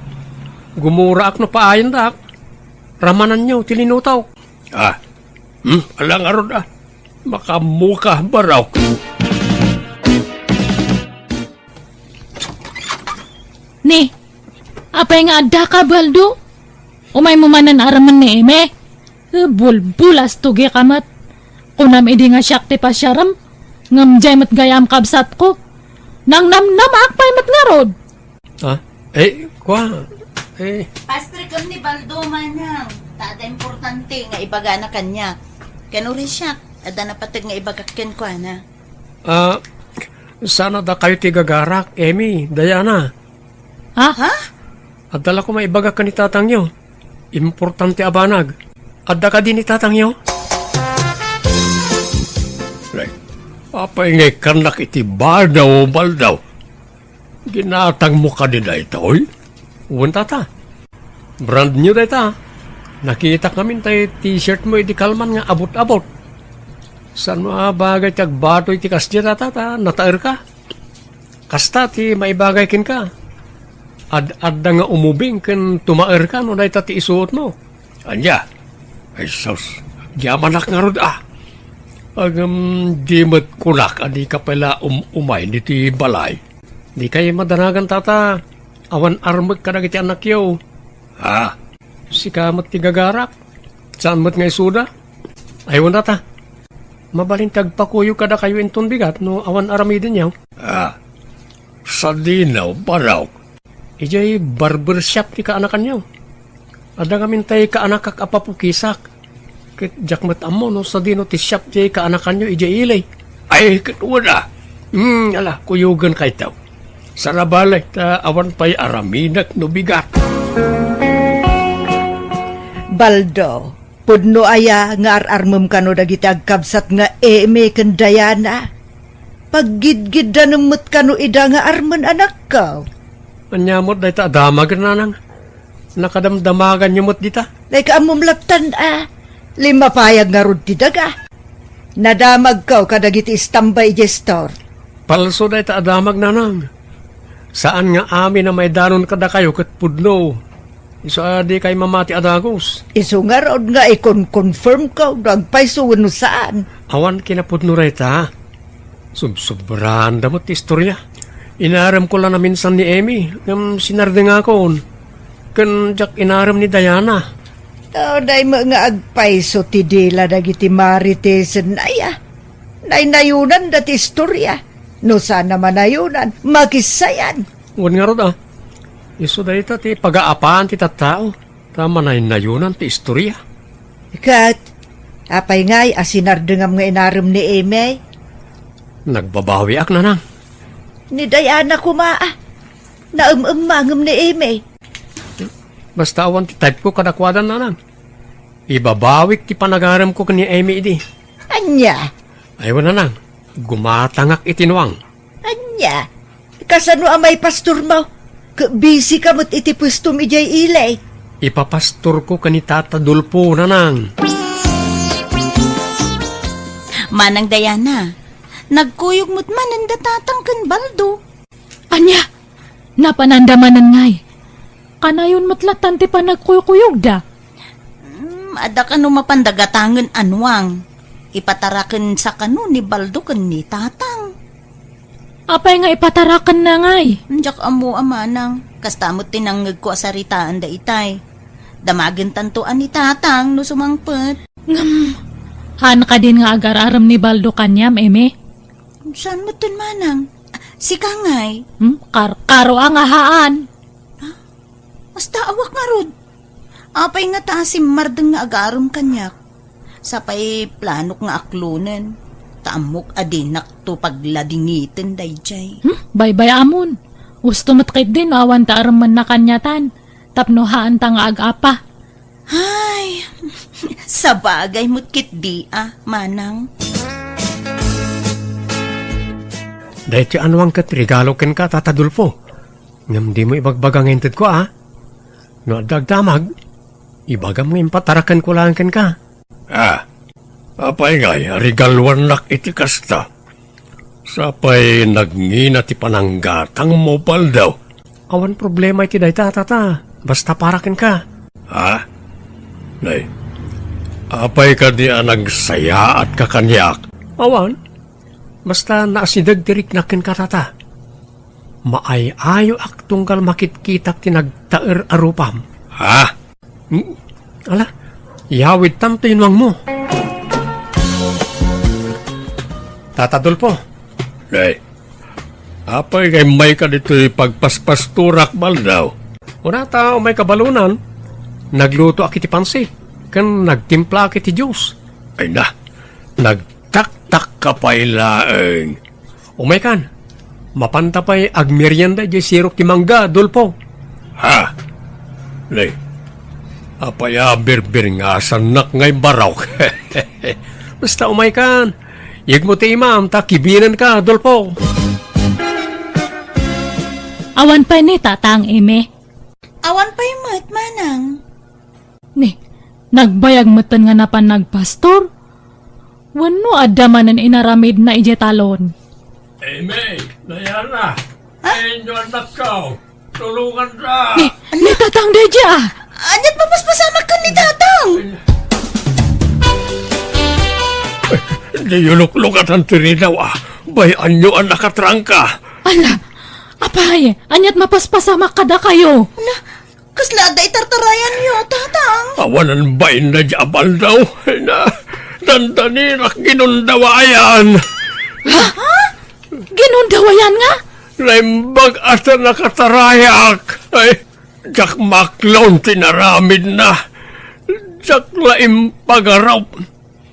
S2: Gumura ak no paayan dak. Ramanan niyo tilinutaw. Alang arod makamuka baraw.
S3: Ni, apay nga adda ka, Baldo? Umay mo manan araman ni Eme? Bulbulas tugi kamat. Kunam idi nga siyak ti pasyaram. Ngamjay mat gayam kabsat ko. Nang namnamak pay mat nga rod.
S1: Pastor kam ni Baldo manang. Tada importante nga ibaga na kanya. Kanuri siya. Ada na patag nga ibagakyan ko, ana.
S2: Sana da kayo tigagarak, Emi, Diana.
S3: Ha?
S2: Adala ko maibagak ka ni tatang nyo. Importante abanag. Adda ka din ni tatang nyo. Apay ngay kanak iti baldaw. Ginatang mo ka din na ito, oy. Uwan tata. Brand new na ita. Nakita kami tayo t-shirt mo iti kalman nga abot-abot. San mga bagay tag batoy ti kasya tata, nataer ka. Kasta ti maibagay kin ka. Adda nga umubing ken tumaer ka no day ti isuot mo. Anya, ay sus, yamanak nga rod di mat kulak, adi ka pala umay ni ti balay. Di kayo madanagan tata, awan armag ka na kiti anak yaw. Si kamat ti gagarak, saan mat nga isuda? Aywan tata. Mabalin tagpakuyo kada kayo inton bigat no awan aramidin yaw. Sa dinaw, baraw. Ijay barbershop ti kaanakan yaw. Ada kamin tay kaanakak apapukisak. Kit jakmat amo no sa dino ti shop jay kaanakan yaw ijay ilay. Ay, katuwa na. Ala, kuyugan kay taw. Sarabalay ta awan pa'y araminak no bigat.
S1: Baldo, pudno aya nga ararmem kano dagiti agkabsat nga Eme ken Diana. Paggidgid da nemut kano ida nga armen anak ka.
S2: Anyamot day ta damagan na nang. Nakadamdamagan nyumot dita.
S1: Like amom laptan 5 payag nga rod ti daga. Nadamag ka kadagiti istambay gestor.
S2: Palso day ta adamag na nang. Saan nga amin na may danon kada kayo kat pudno. Iso di kay mamati adagos.
S1: Iso nga rod nga ikon-confirm ka nagpaiso no saan.
S2: Awan kinapudno ray ta. Subsobrahan damot ti istorya. Inaram ko lang na minsan ni Emi. Sinarde nga ko. Kan jak inaram ni Diana.
S1: Day mo nga agpaiso ti dila dagiti maritesen aya. Naynayunan dati istorya. No sana manayunan, makisayan.
S2: Wan nga rod Iso dahi ta ti pag-aapaan ti tattao. Tama na inayunan ti istorya.
S1: Kat, apay ngay asinardengam nga inaram ni Eme.
S2: Nagbabawi ak na nang.
S1: Ni Diana kumaa. Naumamangam ni Eme.
S2: Basta awan ti type ko kadakwadan na nang. Ibabawik ti panagaram ko kani Amy idi.
S1: Anya?
S2: Ayaw na nang. Gumatangak itinuang.
S1: Anya? Kasano amay pastor mo? Busy ka mo't iti pwesto mi jay ilay.
S2: Ipapastor ko kani Tata Dulpo na nang.
S1: Manang Diana, nagkuyog mo't man ang datatang kan baldo.
S3: Anya, napanandamanan ngay. Kanayon matlatan ti pa nagkuyog da.
S1: Ada ka no mapandagatangan anwang. Ipatarakan sa kanu ni baldo kan ni tatang.
S3: Apay nga ipatarakan na ngay.
S1: Njak amo amanang, kastamot tinangag ko asaritaan da itay. Damagan tantuan ni tatang no sumangpet.
S3: Han ka din nga agar-aram ni Baldo kanyam, eme.
S1: Saan mo tun manang? Si Kangay.
S3: Karo ang ahaan.
S1: Basta awak nga rod. Apay nga taasim mardeng nga agaram kanyak. Sapay planok nga aklunan. Taamok adinak to pagladingitin dayjay.
S3: Bye-bye amon. Gusto matkit din awan ta araman na kanyatan. Tapnohaan ta nga agapa.
S1: Ay, sa bagay mo't kit di manang.
S2: Dahil ti anwang kat regalo ken ka, Tata Dulfo. Ngam di mo ibagbagang ented ko, No dagdamag, ibagam nga impatarakan ko lang ken ka. Apay ngay, regalwan nak iti kasta. Sapay nagngina ti pananggatang mo daw. Awan problema iti day, Tata. Basta paraken ka. Nay, apay ka di nagsaya at kakanyak. Awan, basta naasidag tirik nakin ka, Tata. Maayayo ak tunggal makitkitak tinagtaer arupam. Ala, yawid tam tinwang mo. Tata Dulpo. Nay, apay kay may ka dito pagpaspasturak baldaw. Una ta may kabalunan, nagluto akiti pansit, kan nagtimpla akiti Diyos. Ay na, nagtaktak ka pa'y laeng. Umay kan, mapantapay agmerienda di sirok ti mangga, Dulpo. Nay, apay berbir nga sanak ngay barok. Basta umay kan, yag mo ti imam, takibinan ka, Dulpo.
S3: Awan pa ni tatang eme.
S1: Awan pa'y mo't manang.
S3: Ni, nagbayag matan nga napan nagpastor. Wano adamanan inaramid na ijetalon.
S2: May, Nayana, enyo anak ko, tulungan ka.
S3: Ni tatang deja.
S1: Anyat mapaspasamak ka ni tatang.
S2: Di yuluk-lukat ang tirinaw, bayan nyo ang nakatrangka.
S3: Ala, apay, anyat mapaspasamak kada kayo.
S1: Kasla da itartarayan niyo, tatang.
S2: Awanan ba na jabal daw? Na, dandanirak ginundawayan.
S3: Ginundawayan nga?
S2: Naimbag ata nakatarayak. Ay, jak maklon tinaramid na. Jak laim pagaraw.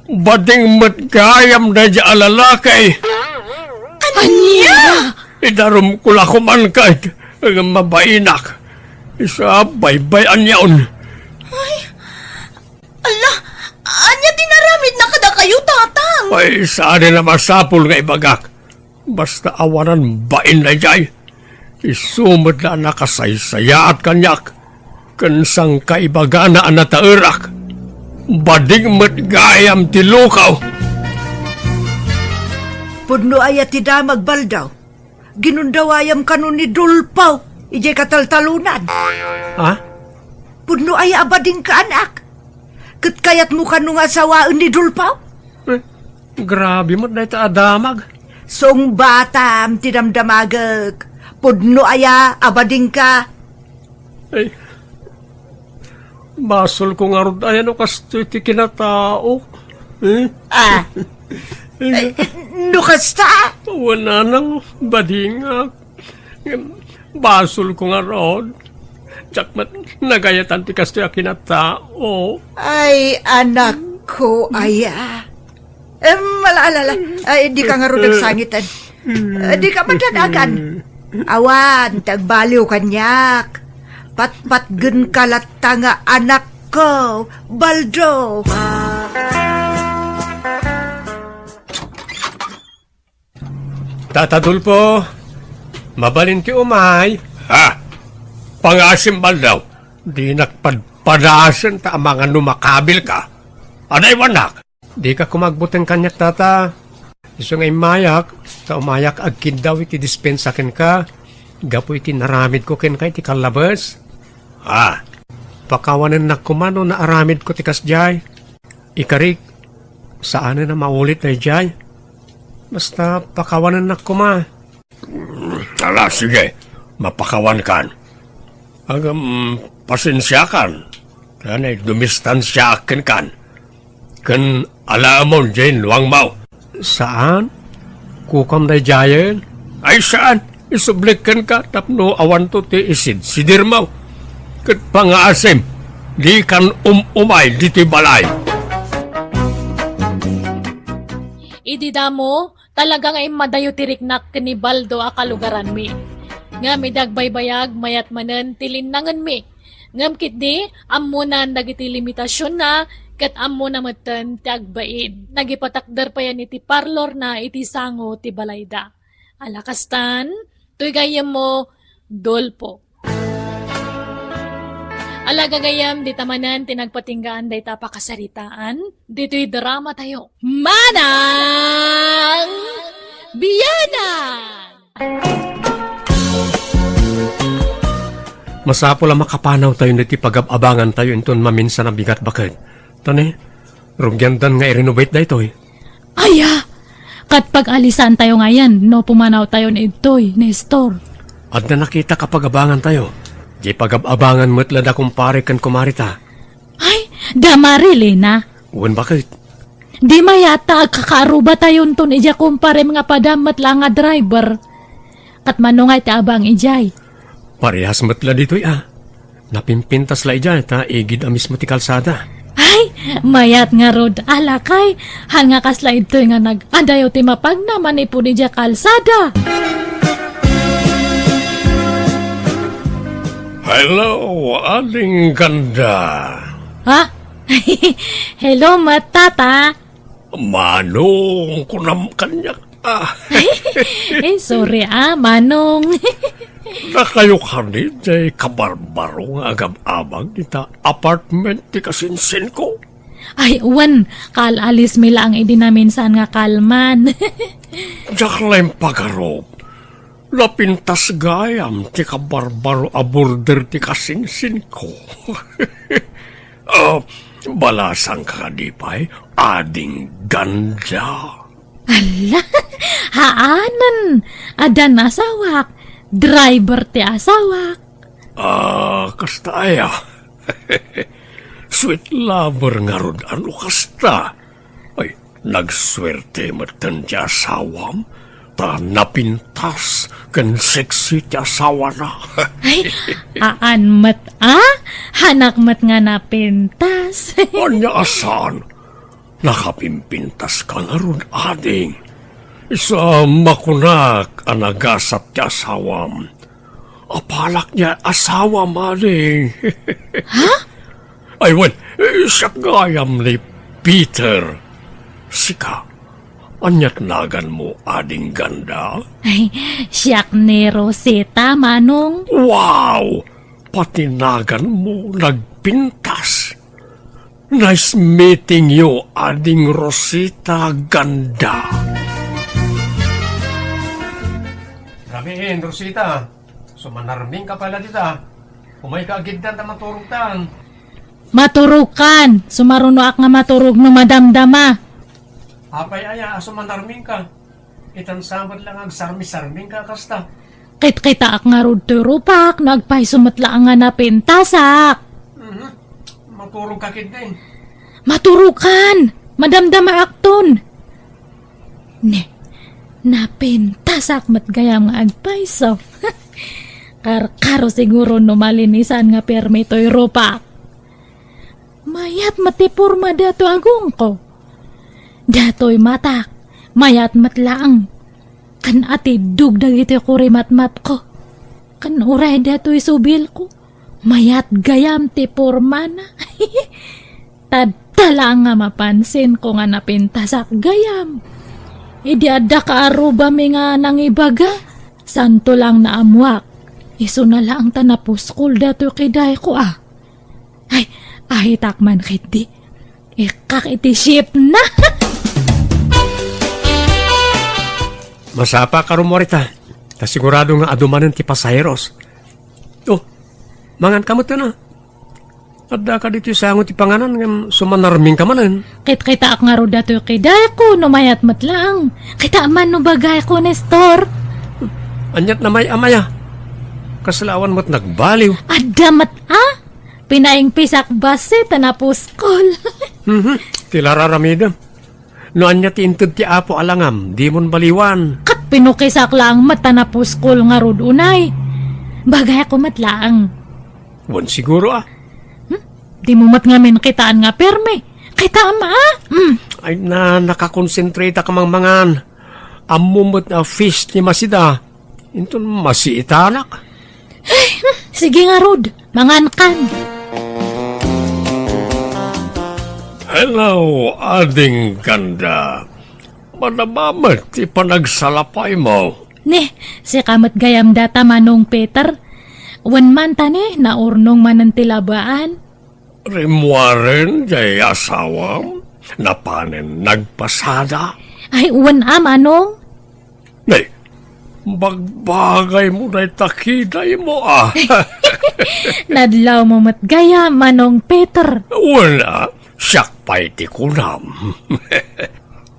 S2: Bading matgayam na dya alalakay.
S3: Anya?
S2: Idarum kula kuman kahit mabainak. Isa baybay anyaon.
S1: Ala, anya dinaramid na kada kayo, tatang.
S2: Ay, saan na masapul nga ibagak. Basta awanan bain na jay. Isumad na nakasaysaya at kanyak. Kansang kaibaga na anatairak. Bading matgayam ti lukaw.
S4: Pudno ayat ti damag baldaw. Ginundawayam kanon ni Dulpaw. Ijay kataltalunan. Pudno ay abading ka anak. Kat kayat mo kanong asawaan ni Dulpaw?
S2: Grabe mo na ito adamag.
S4: Song batam tinamdamagag. Pudno aya abading ka.
S2: Ay, basol ko nga rin ayan o kasto iti kinatao.
S4: Nukasta?
S2: Wala nang badingak. Basol ko nga ron. Jakmat nagayatan ti kasto yung kinatao.
S4: Ay, anak ko, aya. Malaalala. Ay, di ka nga rin nagsangitan. Di ka madadagan. Awan, tagbaliw kanyak. Patpatgen kalata nga anak ko, Baldo.
S2: Tata Dulpo, mabalin ti umay. Pangasim baldaw. Di nakpadpadasan ta mga numakabil ka. Aday wanak. Di ka kumagbuteng kanyak, Tata. Iso nga mayak, ta umayak agkin daw iti dispensa ken ka, gapo iti naramid ko ken ka iti kalabas. Pakawanan na kumano na aramid ko ti kasjay. Ikarik, saan na maulit na jay? Basta pakawanan na kuma. Ala, sige, mapakawan kan. Pasensya kan. Kanay dumistansya akin kan. Kan alamon dyan, luwang mau. Saan? Kukam na jayan? Ay saan? Isublikan ka tapno awan to ti isid. Sidir mau. Kat pangaasim. Di kan umay diti balay.
S3: Idida mo, talaga nga madayo tiriknak ni Baldo akalugaran mi. Nga may dagbaybayag mayat manen tilinangan mi. Ngam kit di, amunan dagiti limitasyon na, kat amo na matan ti agbaid. Nagipatakdar pa yan iti parlor na iti sango ti balayda. Alakastan, tuy gayam mo, dolpo. Alaga gayam, di tamanan, tinagpatinggaan day tapakasaritaan, dito'y drama tayo. Manang Biyanan!
S2: Masapo lang makapanaw tayo niti pag-abangan tayo inton maminsan na bigat bakit. Tani, rugyandan nga i-renovate da ito eh.
S3: Aya! Kat pag-alisan tayo ngayon, no pumanaw tayo ni Itoy, Nestor.
S2: At na nakita kapag abangan tayo. Di pag-abangan mo't lada kumpare kan kumarita.
S3: Ay, damarili na.
S2: Uwan bakit?
S3: Di mayata kakaaruba tayon ton ija kumpare mga padamat lang nga driver. Kat manungay ti abang ijay.
S2: Parehas matla dito'y Napimpintas la ija ta igid amis mo ti kalsada.
S3: Ay, mayat nga rod alakay. Han nga kasla ito nga nag-adayo ti mapag naman ipon ija kalsada.
S2: Hello, aling ganda.
S3: Ha? Hello, matata.
S2: Manong kunam kanyak.
S3: Sorry Manong.
S2: Na kayo kanit ay kabarbaro nga agab-abang kita apartment ti kasinsin ko.
S3: Ay, uwan, kalalis mi lang idinaminsan nga kalman.
S2: Diyak lang pagarob. Lapintas gayam ti kabarbaro a border ti kasinsin ko. Balasang kadipay, ading ganda.
S3: Ala, haanan, adan asawak, driver ti asawak.
S2: Kasta aya. Sweet lover nga rod, ano kasta? Ay, nagswerte matan ti asawam, ta napintas, kan sexy ti asawa na.
S3: Ay, aan mat hanak mat nga napintas.
S2: Anya asan? Nakapimpintas ka nga ron, ading. Isa makunak anagasat ti asawam. Apalak niya asawam, ading.
S3: Ha?
S2: Ay, wan, siya gayam ni Peter. Sika, anyat nagan mo, ading ganda?
S3: Ay, siyak ni Rosita, Manong.
S2: Wow! Patinagan mo, nagpintas. Nice meeting you, ading Rosita ganda. Rabihin, Rosita. Sumanarming ka pala dita. Kumay ka agiddan na maturugtan.
S3: Maturukan, sumaruno ak nga maturog no madamdama.
S2: Apay aya, sumanarming ka. Itan samad lang ang sarmi-sarming ka kasta.
S3: Kit-kita ak nga rod turupak, nagpay sumatla nga napintasak.
S2: Maturog ka kid din.
S3: Maturukan! Madamdama akton! Napintasak mat gayam nga agpaiso. Karo siguro no malinisan nga permito'y rupak. Mayat matipurma dato agong ko. Dato'y matak, mayat matlaang. Kan ati dugdag iti kurimat-mat ko. Kan uray dato'y subil ko. Mayat gayam ti porma na. Tadtala nga mapansin ko nga napintasak gayam. Idi adda ka aruba mi nga nangibaga. Santo lang na amwak. Iso na lang tanapuskol dato kiday ko Ay, ahitakman kiti. Ikak iti ship na.
S2: Masapa ka rumorita. Ta sigurado nga adumanan ti pasayeros. Oh, mangan kamot ka na. Adda ka dito sa angon ti panganan nga sumanarming ka manan.
S3: Kita ak nga ro dato kay dako no mayat matlang. Kita man no bagay ko Nestor.
S2: Anyat na may amaya. Kasalawan mo't nagbaliw.
S3: Adamat Pinaing pisak base tanapos kol.
S2: Tila raramida. No anyat intud ti apo alangam, di mon baliwan.
S3: Kat pinukisak lang matanapos kol nga rod unay. Bagay ako matlaang.
S2: Wan siguro
S3: Di mo mat ngamin kitaan nga perme. Kita ama
S2: Ay na nakakonsentrate ka mang mangan. Amumot na fish ni masida. Inton masiitanak.
S3: Sige nga rod, mangan kan.
S2: Hello, ading ganda. Manabamat ti panagsalapay mo.
S3: Ne, si kamat gayam data manong Peter. Wan man tani na urnong manantilabaan.
S2: Rimwaren jay asawam. Napanen nagpasada.
S3: Ay, wan manong.
S2: Nay, bagbagay mo na takiday mo
S3: Nadlaw mo mat gayam manong Peter.
S2: Wala, siyak pa'y ti kunam.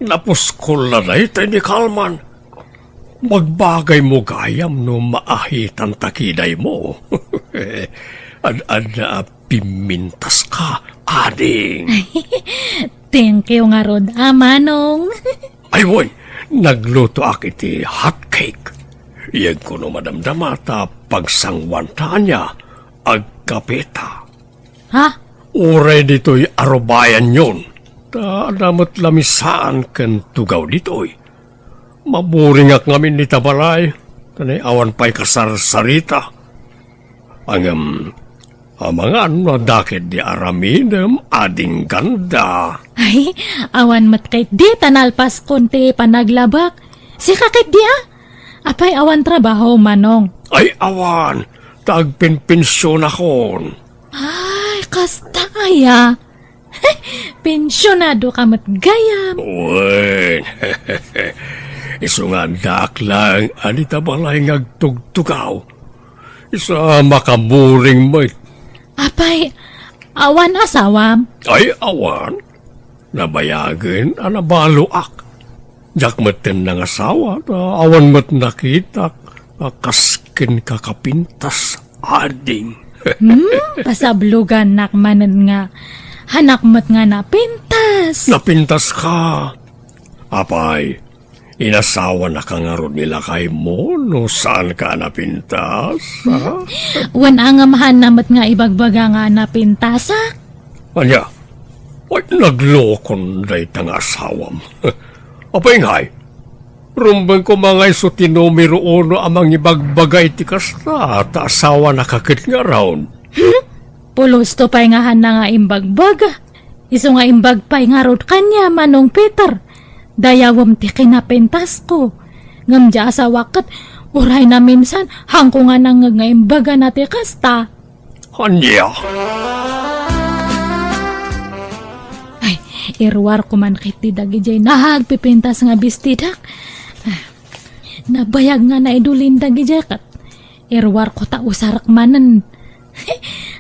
S2: Napuskol na na ito ni Kalman. Magbagay mo gayam no maahitan takiday mo. Ad-ad pimintas ka, ading.
S3: Thank you nga rod, manong.
S2: Ay, woy, nagluto akiti hot cake. Iyan ko no madamdamata pagsangwantaan niya agkapeta.
S3: Ha?
S2: Uray dito'y arubayan yon. Ta damot lamisaan ken tugaw dito'y. Maburingak ngamin ni tabalay. Tanay awan pa'y kasarsarita. Ang mga ano dakit di aramidem ading ganda.
S3: Ay, awan mat kay di tanalpas konti panaglabak. Si kakit di Apay awan trabaho manong.
S2: Ay awan, tagpinpinsyon akon.
S3: Ay, kasta aya. Pensyonado ka mat gayam.
S2: Uwen, iso nga daklang anita balay ngagtugtugaw. Isa makaburing mo.
S3: Apay, awan asawam.
S2: Ay awan, nabayagin anabaluak. Jak maten ng asawa, awan mat nakita, kaskin kakapintas ading.
S3: Pasablugan nakmanan nga. Hanak mat nga napintas.
S2: Napintas ka. Apay, inasawa na ka nga ron nila kay mo, no saan ka napintas? Ha?
S3: Wan angamahan namat nga ibagbaga nga napintasa.
S2: Anya, ay naglokon day tang asawam. Apay ngay, rumbang ko mga iso tinumero uno amang ibagbagay ti kasta at asawa nakakit nga raon.
S3: Pulos to pa'y nga na nga imbagbaga. Iso nga imbagpay nga rod kanya manong Peter. Dayawam ti kinapintas ko. Ngam dya asawa kat, uray na minsan, hangko nga nang nga imbaga na ti kasta.
S2: Anya,
S3: Ay, irwar ko man kiti dagi jay nahagpipintas nga bistidak. Nabayag nga na idulin dagi jay kat. Irwar ko ta usarak manen.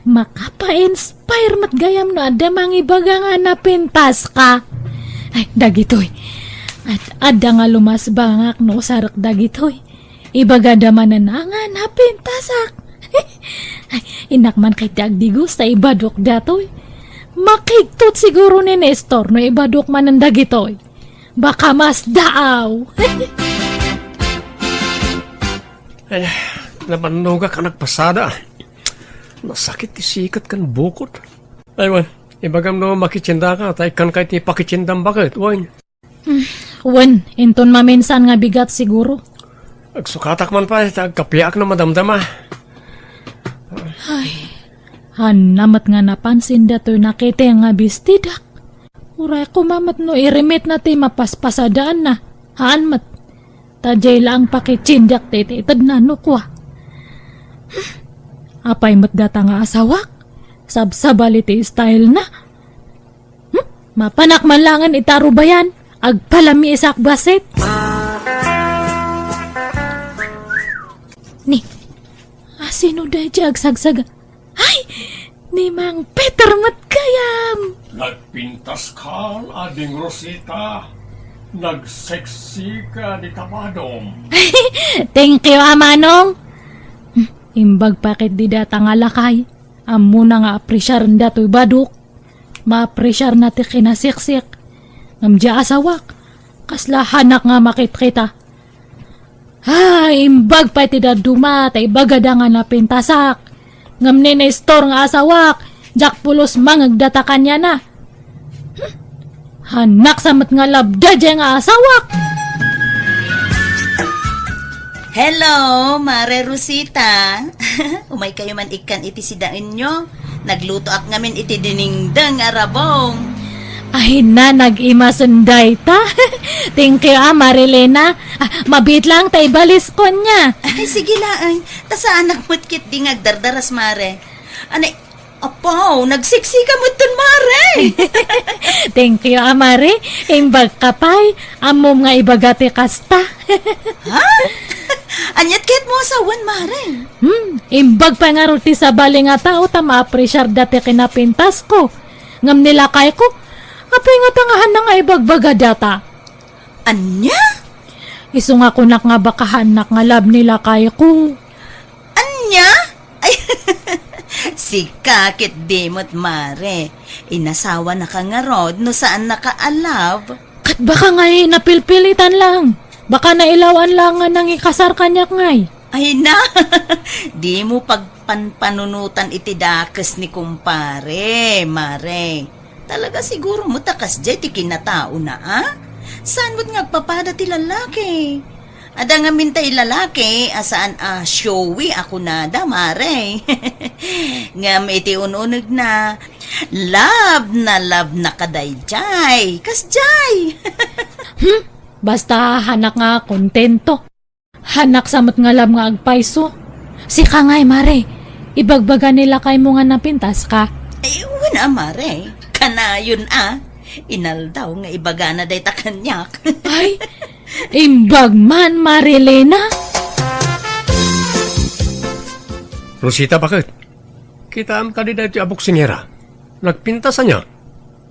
S3: Makapa-inspire mat gayam no ada mangibaga nga napintas ka. Ay, dagitoy. At ada nga lumas bangak no usarak dagitoy. Ibaga damanan na nga napintasak. Ay, inak man kay tagdigos ta ibadok datoy. Makigtot siguro ni Nestor no ibadok man ang dagitoy. Baka mas daaw.
S2: ay, napanuga ka nagpasada. Nasakit ti sikat kan bukod. Ay, wan, ibagam no makitsinda ka, tay kan kay ti pakitsindam bakit, wan.
S3: Wen, inton maminsan nga bigat siguro.
S2: Agsukatak man pa, tagkapiak na madamdama.
S3: Namat nga napansin datoy nakita nga bistidak. Uray ko mamat no irimit na ti mapaspasadaan na. Haan mat. Tajay lang pakitsindak ti itad na nukwa. Apay mat data nga asawak. Sabsabali ti style na. Mapanak man langan itaro bayan. Agpalami isak basit. Sino da dyan agsagsaga? Ay! Ni Mang Peter Matkayam!
S2: Nagpintas ka, ading Rosita. Nagseksi ka ni Kabadong.
S3: Thank you, Amanong. Imbag pakit di data nga lakay. Amo na nga apresyar nda to'y baduk. Ma-apresyar na ti kinasiksik. Ngamdya asawak. Kasla hanak nga makit kita. Imbag pa ti daduma. Tay bagada nga napintasak. Ngam ni store nga asawak. Jak pulos mangagdatakan niya na. Hanak samat nga labda dyan nga asawak.
S1: Hello, Mare Rosita. Umay kayo man ikan iti sidaan nyo. Nagluto ak ngamin iti diningdang arabong.
S3: Ay na, nag-ima sunday ta. Thank you, Marilena. Mabit lang tay balis ko niya.
S1: Ay, sige lang. Ta sa anak mo't kit di ngagdardaras, Mare. Anay, apaw, nagsiksi ka mo't dun, Mare.
S3: Thank you, Mare. Imbag kapay. Amom nga ibagati kasta.
S1: Ha? Anyat kit mo asawan, Mare.
S3: Imbag pa nga ruti sa bali nga tao ta ma-apresyar dati kinapintas ko. Ngam nila kay ko. Apay nga tangahan na nga ibagbaga data.
S1: Anya?
S3: Iso nga kunak nga bakahan nak nga lab nila kay ko.
S1: Anya? Ay, si kakit dimot, Mare. Inasawa na ka nga rod no saan nakaalab.
S3: Kat baka nga napilpilitan lang. Baka nailawan lang nga nang ikasar kanyak ngay.
S1: Ay na, di mo pagpanpanunutan iti dakas ni kumpare, Mare. Talaga siguro mo takas jay ti kinatao na, Saan mo't ngagpapada ti lalaki? Ada nga minta lalaki, asaan showy ako na da, Mare. Ngam iti ununag na, love na kaday jay, kas jay.
S3: Basta hanak nga kontento. Hanak samot nga lab nga agpaiso. Si ka ngay, Mare. Ibagbaga nila kay mo nga napintas ka.
S1: Ay, wala, Mare. Kana yun, Inaldaw nga ibaga na day takanyak.
S3: Ay, imbag man, Marilena.
S2: Rosita, bakit? Kita am ka di dati abok singera. Nagpintasan niya.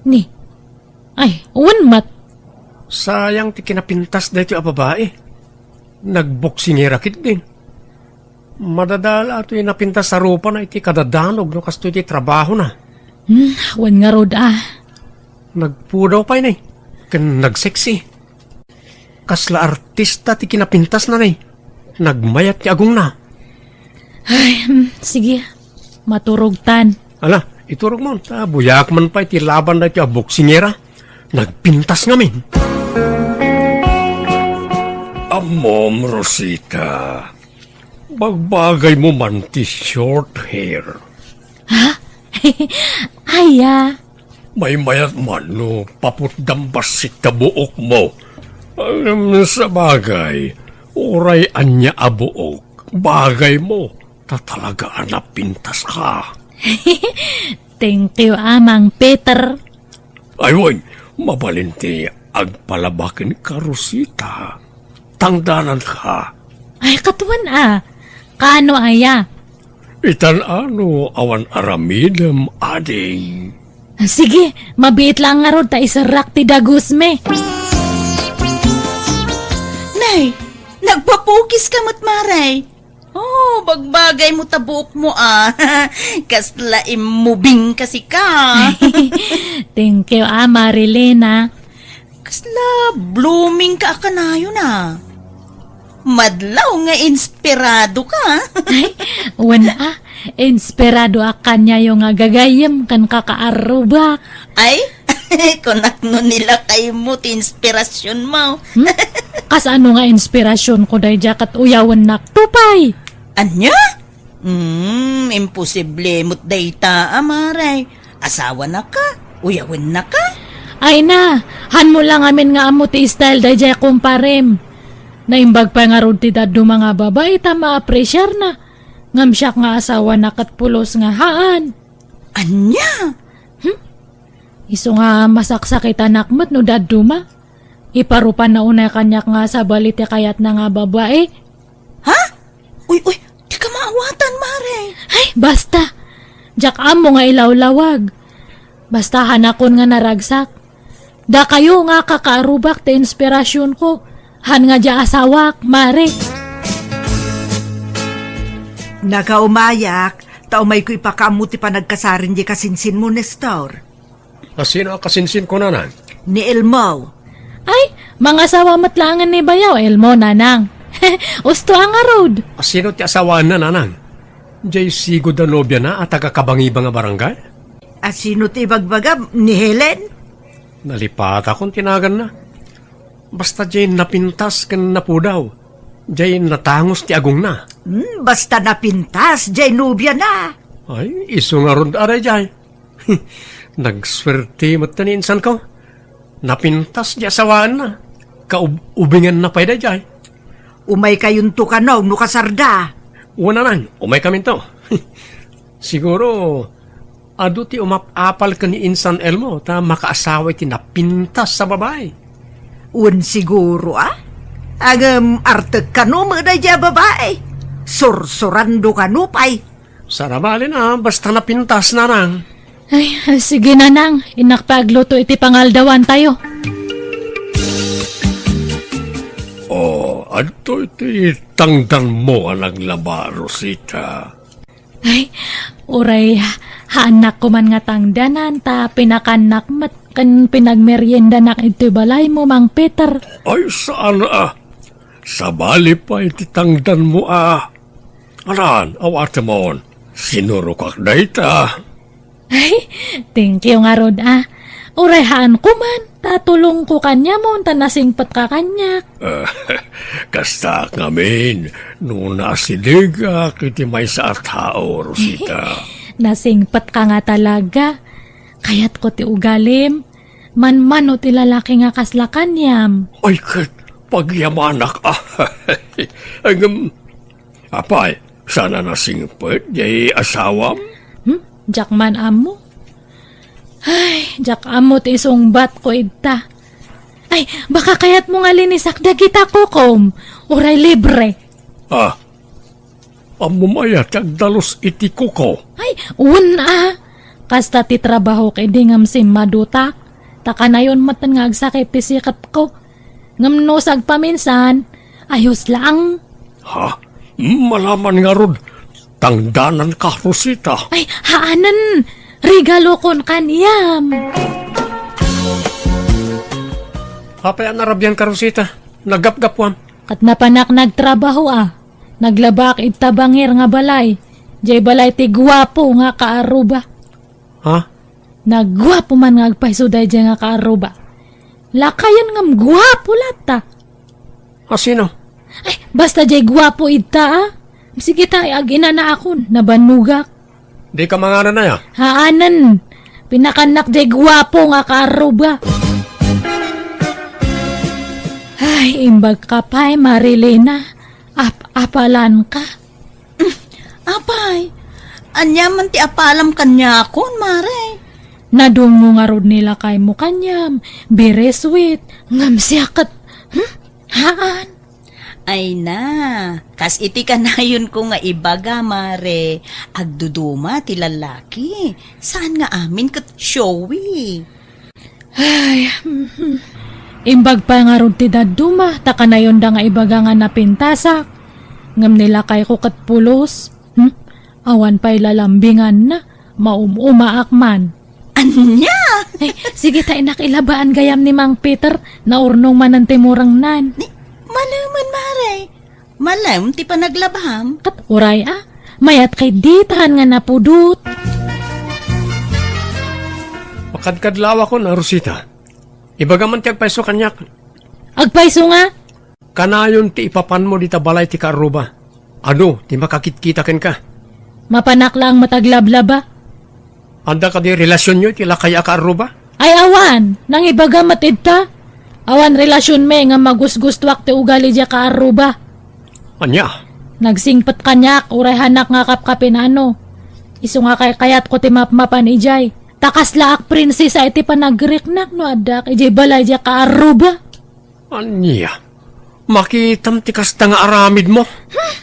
S3: Ni, ay, unmat.
S2: Sayang ti kinapintas dati a babae. Nagboksingera kit din. Madadala ato yung napintas sa rupa na iti kadadanog no kasto iti trabaho na.
S3: Wan nga rod
S2: Nagpudaw pa yun Kan nagseksi. Kasla artista ti kinapintas na Nagmayat ti agong na.
S3: Ay, sige. Maturog tan.
S2: Ala, iturog mo. Buyak man pa iti laban na iti boksingera. Nagpintas ngamin. Amom, Rosita. Bagbagay mo man ti short hair.
S3: Ha? Aya.
S2: May mayat man no paputdambas si tabuok mo. Sa bagay, oray anya abuok. Bagay mo, tatalaga napintas ka.
S3: Thank you, Amang Peter.
S2: Aywan, mabalinti agpalabakin ka, Rosita. Tangdanan ka.
S3: Ay, katuan Kano aya?
S2: Itan ano awan aramidem ading.
S3: Sige, mabiit lang nga rod ta isarak ti dagusme.
S1: Nay, nagpapukis ka mo't, Mare. Oh, bagbagay mo tabuok mo, Kasla imubing kasi ka.
S3: Thank you, Marilena.
S1: Kasla blooming ka akanayo na. Madlaw nga inspirado ka.
S3: Ay, wana inspirado akan niya yung gagayam kan kakaaruba.
S1: Ay, kunakno nila kay mo ti inspirasyon mo.
S3: Kas ano nga inspirasyon ko day jakat uyawan naktupay.
S1: Anya? Imposible mo't dayta, Mare. Asawa na ka, uyawin na ka.
S3: Ay na, han mo lang amin nga amo ti style day jay kumparem. Naimbag pa nga rod ti daddo mga babae ta ma-apresyar na. Ngam siya nga asawa na katpulos nga haan.
S1: Anya?
S3: Iso nga masaksakit anak mo't no daddo ma. Iparupan na unay kanyak nga sa balite kayat na nga babae.
S1: Ha? Uy, di ka maawatan, Mare.
S3: Basta, jak amo nga ilawlawag. Basta hanakon nga naragsak. Da kayo nga kakaarubak te inspirasyon ko. Han nga dya asawak, mare.
S4: Nakaumayak, taumay ko ipakamuti pa nagkasarin di kasinsin mo, Nestor.
S2: Sino kasinsin ko nanan?
S4: Ni Elmo.
S3: Ay, mga asawa matlangan ni Bayaw, Elmo, nanang. Usto ang road.
S2: Sino ti asawaan na nanan? Jay sigod na nobya na at taga-kabangiba nga barangay?
S4: Asino ti ibagbaga ni Helen?
S2: Nalipat akong tinagan na. Basta jay napintas kan na po daw. Jay natangos ti agong na.
S4: Basta napintas, jay nubya na.
S2: Ay, iso nga ron aray jay. Nagswerte mataninsan ko. Napintas di asawaan na. Kaubingan na pa'y da jay.
S4: Umay kayong tukanaw, no kasarda.
S2: Una nan, umay kami to. Siguro, ado ti umapapal ka ni Insan Elmo ta makaasaway ti napintas sa babae.
S4: Un siguro, Ang arteg ka no, mga dya babae. Sursurando ka no, pay.
S2: Sarabali na, basta napintas na nang.
S3: Ay, sige nanang, inakpagluto iti pangaldawan tayo.
S2: Adto iti tangdan mo ang naglaba, Rosita.
S3: Ay, uray, haanak ko man nga tangdanan, ta pinakanak mat kan pinagmerienda nak iti balay mo, Mang Peter.
S2: Ay, saan Sa bali pa iti tangdan mo Aran, awate mo, sinurukak na ita.
S3: Ay, thank you nga rod Uray, haan ko man, tatulong ko kanya mo, tanasingpat ka kanyak.
S2: Kasta ngamin, nung nasiliga kiti may sa tao, Rosita.
S3: Nasingpat ka nga talaga. Kayat ko ti ugalim. Man-mano ti lalaki nga kaslakanyam.
S2: Ay, kat, pagyamanak apay, sana nasingpat, jay asawam?
S3: Jakman amo? Ay, jak amo ti isungbat ko ita. Ay, baka kayat mo nga linisak dagita ko, kom. Uray libre.
S2: Amumaya tagdalos iti kuko.
S3: Ay, kasta ti trabaho kay dingam si maduta. Taka na yun matan nga agsakit ti sikat ko. Ngamnosag paminsan, ayos lang.
S2: Malaman nga rod, tangdanan ka, Rosita.
S3: Ay, haanan, regalo kon kaniyam.
S2: Hapay ang narabyan ka, Rosita. Nagapgapwam.
S3: Kat napanak nagtrabaho Naglabak itabangir nga balay. Jay balay ti gwapo nga kaaruba. Nagwapo man nga agpahisuday jay nga kaaruba. Lakayan ngam gwapo lata.
S2: Sino?
S3: Ay, basta jay gwapo ita Sige tayo, agina na akon, nabanugak.
S2: Di ka mangana na ya?
S3: Haanan, pinakanak jay gwapo nga kaaruba. Ay, imbag ka pa'y Marilena. Apalan ka.
S1: Apay, anyaman ti apalam kanya akon, mare.
S3: Nadungo nga rod nila kay mo kanyam. Very sweet. Ngam siyakat. Haan?
S1: Ay na, kas iti kanayon ko nga ibaga, mare. Agduduma ti lalaki. Saan nga amin kat showy?
S3: Ay, imbag pa nga rod ti daduma. Taka na yun da nga ibaga nga napintasak. Ngam nila kay ko kat pulos. Awan pa'y lalambingan na. Maumaakman.
S1: Anya?
S3: Ay, sige tayo nakilabaan gayam ni Mang Peter na urnong man ang timurang nan.
S1: Malaman, mare. Malam ti panaglabham.
S3: Kat uray mayat kay ditahan nga napudut.
S2: Makadkadlawa ko na, Rosita. Ibagaman ti agpaiso kanyak.
S3: Agpaiso nga?
S2: Kanayon ti ipapan mo di balay ti kaaruba. Ano, ti makakit-kita ken ka.
S3: Mapanak lang mataglablaba.
S2: Anda ka di relasyon nyo ti lakaya kaaruba?
S3: Ay awan, nang ibaga matid ta. Awan relasyon me nga magusgustwak ti ugali dya kaaruba.
S2: Anya?
S3: Nagsingpat kanyak, uray hanak nga kapkapin ano. Iso nga kayat ko ti mapmapan ijay. Takas laak prinsesa iti panagriknak no adak ijay balay dya kaaruba.
S2: Anya? Makitam ti kasta nga aramid mo?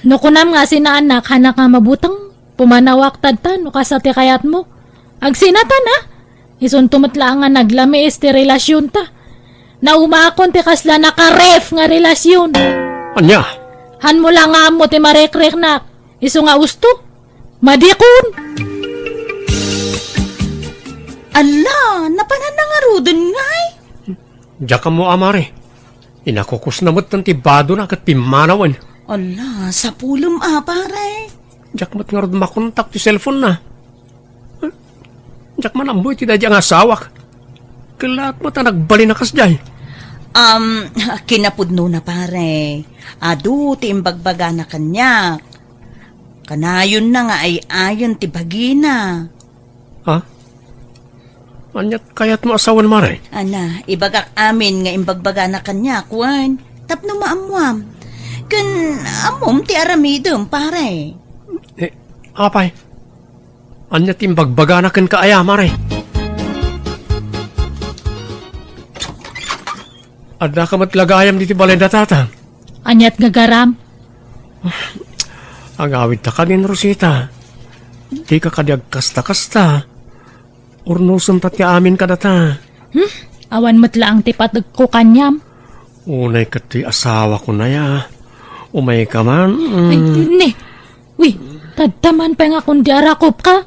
S3: No kunam nga sina anak, hanak nga mabutang Pumanawak tadtan, no kasati kayat mo. Agsinatan ha? Isun tumatla nga naglami ti relasyon ta. Na umakon ti kasla nakaref nga relasyon.
S2: Anya?
S3: Han mo lang nga mo ti marekrek na. Iso nga usto. Madikon.
S1: Ala, napanan na nga rudon nga eh.
S2: Diyak ka mo, amare. Inakukus na mo't ng tibado na kat pimanawan.
S1: Ala, sa pulom pare.
S2: Diyak mo't nga rin makontak ti cellphone na. Diyak man amboy ti dadya nga asawak. Kalat mo ta nagbali na kas jay.
S1: Kinapudno na pare. Adu, ti imbagbaga na kanya. Kanayon na nga ay ayon ti bagina.
S2: Ha? Anyat kayat mo asawan, mare?
S1: Ana, ibagak amin nga imbagbaga na kanya, kuwan. Tapno maamwam. Kan amom ti aramidom, pare.
S2: Apay. Anyat imbagbaga na kan kaaya, mare. Adda ka matlagayam diti balay datata.
S3: Anyat gagaram.
S2: Ang awit ta ka din, Rosita. Di ka kadyag kasta-kasta. Urnusun pati amin ka data.
S3: Awan matla ang tipatag ko kanyam.
S2: Unay ka ti asawa ko na ya. Umay ka man.
S3: Ay, ne. Uy, tadtaman pa nga kung di arakop ka.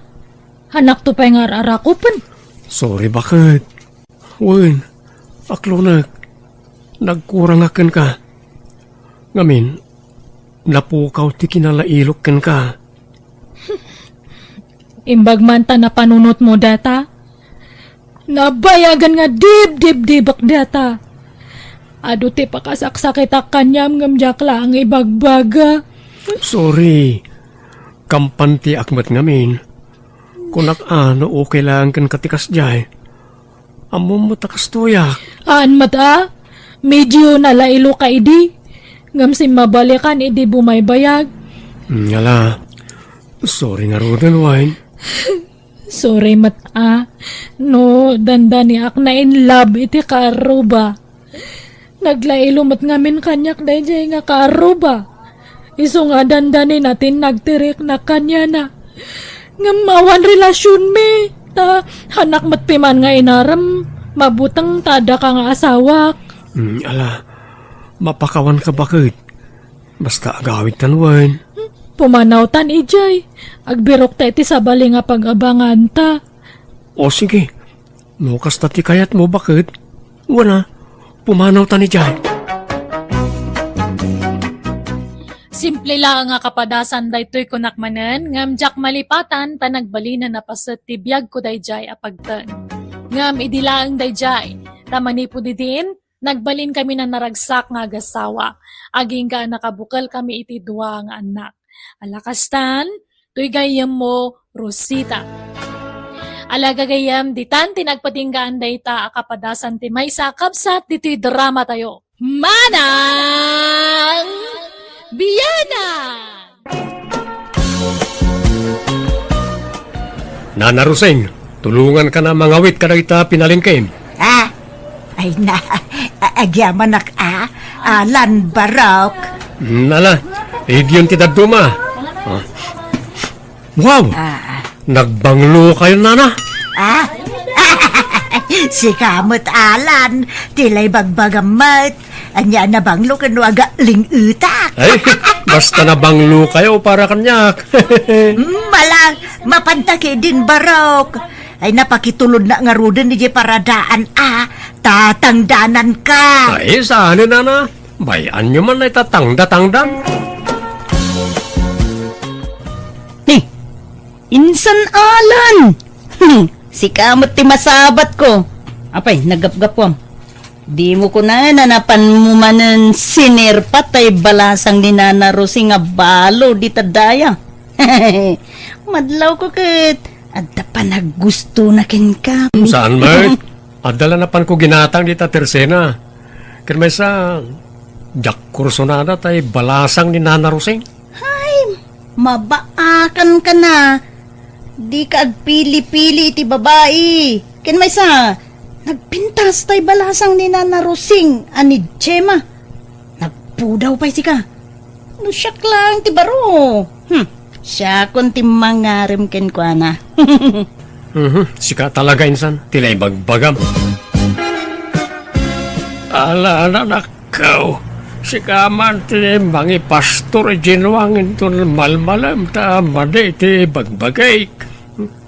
S3: Hanak to pa nga arakopan.
S2: Sorry, bakit? Wen, aklonak. Nagkurang akin ka. Ngamin, napukaw ti kinalailok ken ka.
S3: Imbag man ta na panunot mo data. Nabayagan nga dib-dib-dibak data. Ado ti pakasaksakit ak kanyam ngamjakla ang ibagbaga.
S2: Sorry. Kampanti akmat ngamin. Kunak ano okay lang kan katikas jay. Amom mo takas tuyak.
S3: Aan mata? Medyo nalailo ka idi. Ngam si mabalikan idi bumaybayag.
S2: Ngala. Sorry nga Roden Wine.
S3: Sorry mata. No, dandani ak na in love iti karuba. Naglailo mat ngamin kanyak dayjay nga karuba. Iso nga dandani natin nagtirik na kanya na. Ngamawan relasyon me. Ta hanak mat piman nga inaram. Mabutang tada ka nga asawak.
S2: Ala. Mapakawan ka bakit? Basta agawit tan Wine.
S3: Pumanaw tan ijay. Agbirok ta iti sabali nga pag-abangan ta.
S2: O sige. Nukas tati kayat mo bakit? Wala. Pumanaw tan ijay.
S3: Simple lang nga kapadasan daytoy kunakmanen, ngam jak malipatan ta nagbali na napasat ti biyag ko dayjay apagtan. Ngam idilaang dayjay, tamani po didin, nagbalin kami na naragsak nga agasawa. Aging ka nakabukal kami iti dua nga anak. Alakastan, tuy gayam mo, Rosita. Alaga gayam, ditan tinagpatinggaan dayta akapadasan ti may sakapsat dito'y drama tayo. Manang Biyana!
S2: Nana Roseng, tulungan ka na mangawit ka na ita pinalingkim.
S4: Ay na, agyaman Alan Barok.
S2: Nala, idyon ti daduma. Wow! Nagbanglo kayo, Nana.
S4: Si kamot Alan, tilay bagbagamat. Anya na banglo kano aga lingutak.
S2: Ay, basta nabanglo kayo para kanyak.
S4: Malang, mapantaki din Barok. Ay napakitulod na nga ruden ni paradaan tatangdanan ka.
S2: Ay, saan ni Nana? Bayan nyo man ay tatangda-tangdan.
S1: Insan Alan! Si kamot ti masabat ko. Apay, nagapgapwam. Di mo ko na nanapan mo manen sinirpat ay balasang ni Nana Rosie nga balo di tadaya. Madlaw ko kat. Adda pa naggusto na kin ka.
S2: Saan, Mert? Adala na pan ko ginatang di ta tersena. Kaya may sa Jack Cursonada tay balasang ni Nana Roseng.
S1: Mabaakan ka na. Di ka agpili-pili iti babae. Ken may sa, nagpintas tay balasang ni Nana Rosing, ani Chema. Nagpudaw pa si ka. No siyak lang ti baro. Siya kunti mangarim ken kwa na.
S2: Sika talaga insan, tilay bagbagam. Ala anak kau, sika man tilay mangi pastor ginwangin tun malmalam ta made iti bagbagay.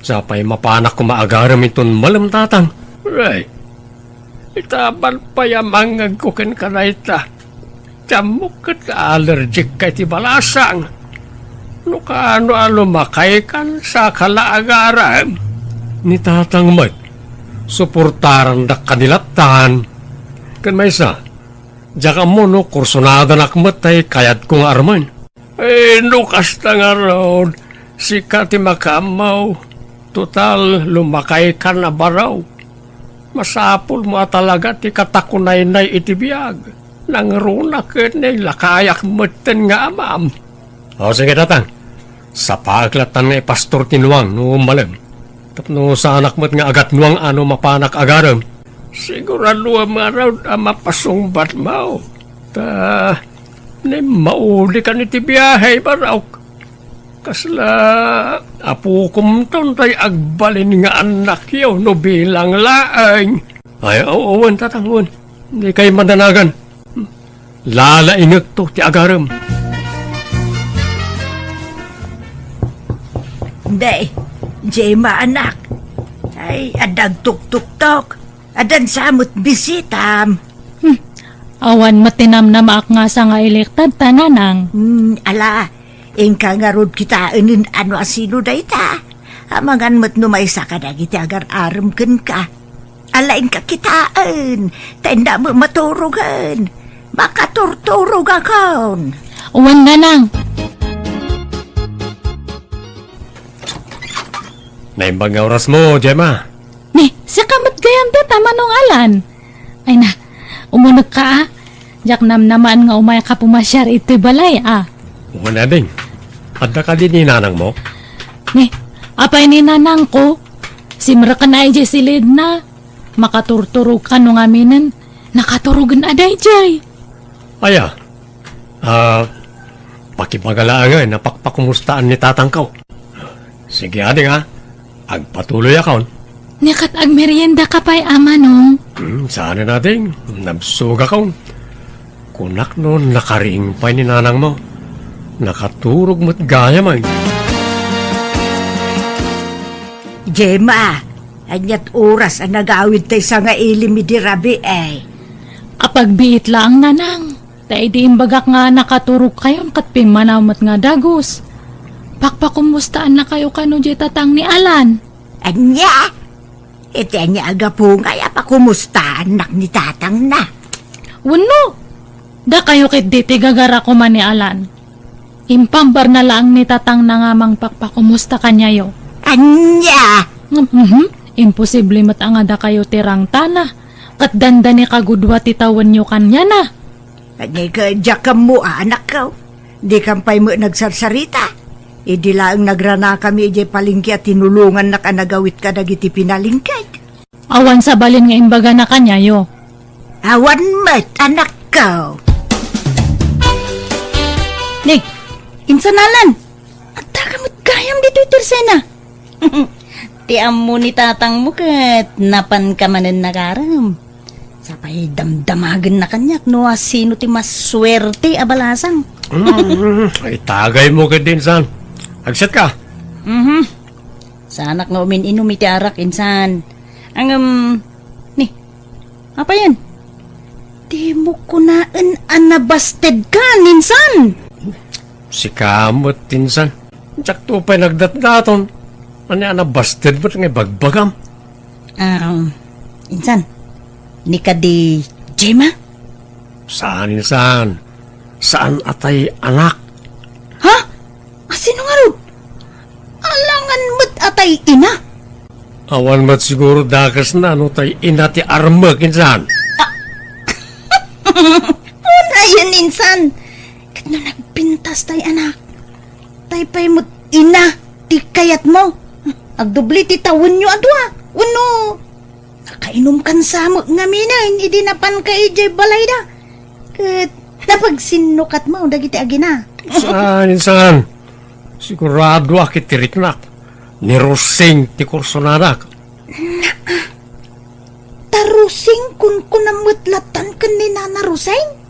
S2: Sapay mapanak ko maagaram itun malam tatang. Right. Itaban pa yamangag ko ken kanayta. Camuk ket allergic kay ti balasang. No kaano makay kan sa kalaagaram. Ni tatang mat, suportaran dak kanilatan. Kan may sa, jaka mo no kursunada nakmatay kayat kong arman. No kasta nga ron, si Kati makamaw, total lumakay ka na baraw. Masapol mo talaga ti katakunay na itibiyag. Nangruna ka na lakayak matan nga amam. O sige tatang, sa paglatan nga pastor tinuang no malam. Tapno sa anak mo't nga agat nuang ano mapanak agaram. Sigurado amaraw mapasungbat mo. Ta, ni mauli ka ni tibiyahe baraw. Kasla, apo kumton tay agbalin nga anak yaw no bilang laang. Ay, owan tatangon. Hindi kayo madanagan. Lalaingag to ti agaram.
S4: Hindi, Jema anak. Ay, adag tuk-tuk-tok. Adan samot bisitam.
S3: Awan matinam na maak nga sa nga elektad tananang.
S4: Ala, ingka nga rod kita inin ano asino da ita. Amangan mo't numaysa ka na iti agar aram ken ka. Ala ingka kitaan. Tenda mo maturugan. Makaturturog akon.
S3: Uwan nanang.
S2: Naimbang nga oras mo, Gemma.
S3: Ni, sa kamot gayam da tamanong alan. Ay na, umunag ka ah. Jak naman nga umaya ka pumasyar ito'y balay ah.
S2: Uwan na ding. Adda ka din ni nanang mo?
S3: Ni, apay ni nanang ko. Simra ka na ay jay silid na. Makaturturog ka nung aminin. Nakaturugan aday jay.
S2: Aya, pakipagalaan nga, napakpakumustaan ni tatang ko. Sige ading ha, agpatuloy akon.
S3: Nikat agmerienda ka pa'y ama nung.
S2: Sana natin, nabsuga ka. Kunak nun, nakariing pa ni nanang mo. Nakaturog mo't gaya man.
S4: Jema, anyat oras ang nagawid tayo sa nga ilimidi rabi eh.
S3: Apagbiit lang nanang. Tay di imbagak nga nakaturog kayon kat pimanamot nga dagos. Pakpakumustaan na kayo kano di tatang ni Alan.
S4: Anya, iti anya aga po nga pa kumusta anak ni tatang na.
S3: Wano, da kayo kit diti gagara ko man ni Alan. Impambar na lang ni tatang na nga mang pakpakumusta kanyayo.
S4: Anya,
S3: Imposible mat ang ada kayo tirang tana. Kat danda ni kagudwa titawan nyo kanya na.
S4: anya ka jakam mo anak ko. Di kampay mo nagsarsarita. Idi lang nagrana kami ije palingki at tinulungan na ka nagawit ka dagiti pinalingkay.
S3: Awan sa balin nga imbaga na kanyayo.
S4: Awan mat anak ko.
S1: Nig, insanalan. At takamot gayam dito itirsena. Tiam mo ni tatang mo kat napan ka manan nagaram. Sapay damdamagan na kanyak no sino ti maswerte abalasang.
S2: Ay, tagay mo ka din, san. Agset ka.
S1: Sa anak nga umin inumi ti arak insan. Ang ni, apa yan? Di mo kunaan anabasted ka, ninsan.
S2: Si kamot, tinsan. Tsak to pa'y nagdatdaton. Ano na busted ba't nga bagbagam?
S1: Insan, ni ka di Jema?
S2: Saan, insan? Saan atay anak?
S1: Ha? Sino nga ro? Alangan mo't atay ina?
S2: Awan mat siguro dakas na no tay inati armag, insan.
S1: Una yan, insan. Kat na nagpintas tay anak. Tay pa'y mo't ina, ti kayat mo. Agdubli ti tawon nyo adwa. Uno, nakainom kan samot nga minain, idi napan ka ijay balay da. Kat napagsinukat mo, dagiti agina.
S2: Saan, insan? Sigurado akit tiriknak. Ni Rosing ti kursonadak.
S1: Tarusing kun kunamutlatan kan ni Nana Ruseng.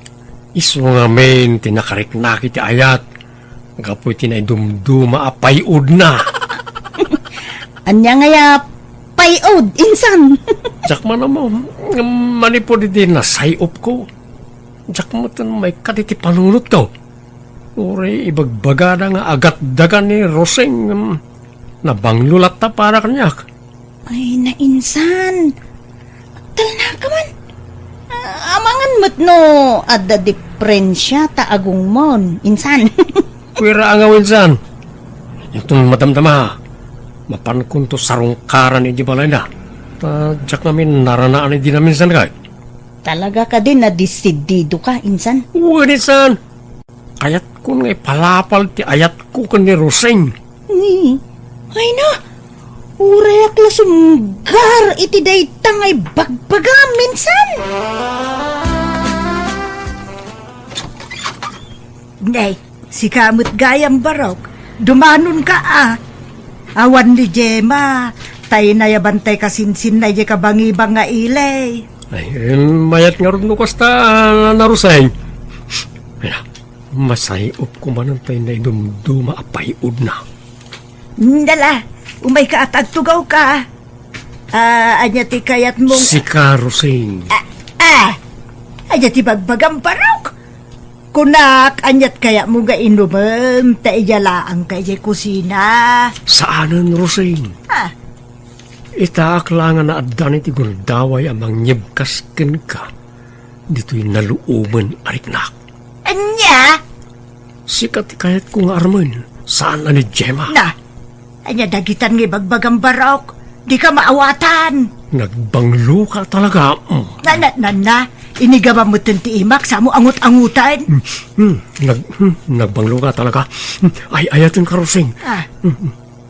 S2: Iso nga men, tinakariknak iti ayat. Gapoy tinaydumduma apayod na.
S1: Anya ngaya payod, insan.
S2: Jak man mo, manipod din na sayop ko. Jak mo may kaditi panunot ko. Uri ibagbagada nga agat dagan ni Roseng. Nabanglulat ta para kanyak.
S1: Ay, nainsan. Talna ka man. Amangan mo't no, ada diferensya ta agong mon, insan.
S2: Kuira ang awinsan. Itong madamdama. Mapankun to sarungkaran ni Jibalay na. Jak namin naranaan ni dinaminsan kay.
S1: Talaga ka din na disidido ka, insan.
S2: Uwan insan. Kayat ko nga palapal ti ayat ko kan ni Roseng.
S1: Ay na, urayak la sumgar iti daytang ay bagbagam, minsan.
S4: Nay, si kamot gayam barok, dumanon ka Awan ni Jema, tayo na yabantay kasinsin na ka bangi-bang nga ilay.
S2: Ay, mayat nga rin nukas ta na Roseng. Ay na, masayop ko man ang tayo na idumduma apayod na.
S4: Dala, umay ka at agtugaw ka. Anya ti kayat mong...
S2: Si Roseng.
S4: Anya ti bagbagang parok. Kunak, anyat kaya mo ga inumem, ta iyalaang kaya kusina.
S2: Saanan, Roseng? Itaak lang na adan iti gundaway amang nyebkasken ka. Dito'y naluuman ariknak.
S4: Anya?
S2: Sikat kayat kong arman. Saan na ni Gemma?
S4: Na, anya dagitan nga bagbagang barok. Di ka maawatan.
S2: Nagbanglo ka talaga.
S4: Na, inigaba mo ti imak sa mo angut-angutan.
S2: Nagbanglo ka talaga. Ay, ayatin ka, Roseng.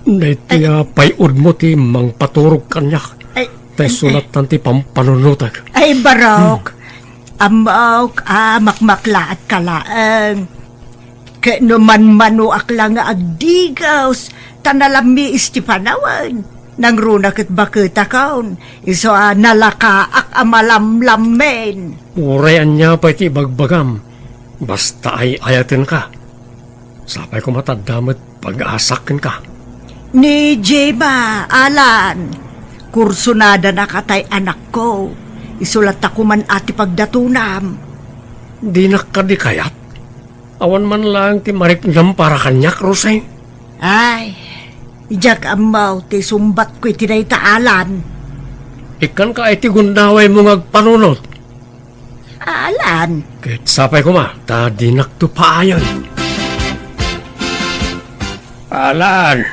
S2: Dahiti payod mo ti mang paturog kanyak. Tay sulatan ti pampanunutag.
S4: Ay, barok. Amok, makmakla at kalaang. Kano man-mano akla nga agdigaws, tanalami istipanawan. Nang runak at bakita kaon, iso nalakaak amalamlamen.
S2: Urayan niya pa iti bagbagam. Basta ay ayatin ka. Sapay ko matadamat pag-asakin ka.
S4: Ni Jeba, Alan, kursunada na katay anak ko. Isulat ako man ati pagdatunam.
S2: Di nakadikayat. Awan man lang ti mariknam para kanyak, Roseng.
S4: Ay, ijak amaw ti sumbat ko iti taalan.
S2: Ikan ka iti gundaway mo ngagpanunot.
S4: Alan,
S2: Kahit sapay ko ma, ta di naktupayan. Alan,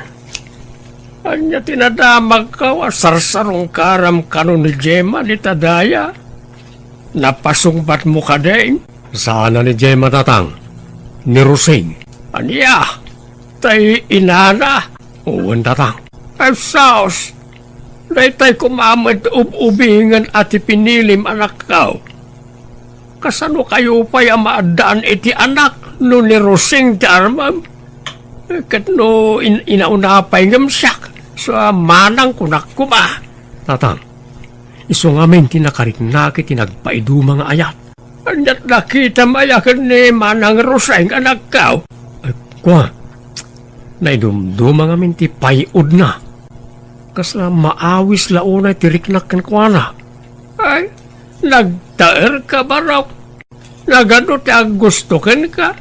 S2: anya tinadamag ka, sarsarong karam kano ni Gemma ni Tadaya. Napasungbat mo ka din. Sana ni Gemma tatang? Ni Roseng. Anya, tay inana. Uwan tatang. Ay saos, daytay kumamad ubingan at ipinilim anak ka. Kasano kayo pa'y maadaan iti anak no ni Roseng ti armam? Kat no inaunapay ngamsyak sa manang kunak kuma. Tatang, iso ngamin tinakarik na kitinagpaidu mga ayat. Anyat nakita mayakan ni manang Roseng anak ka. Ay, kwa, naidumduma ngamin ti payod na. Kasla maawis launay tiriknak kan kwa na. Ay, nagtaer ka barok. Nagano ti gusto ken ka.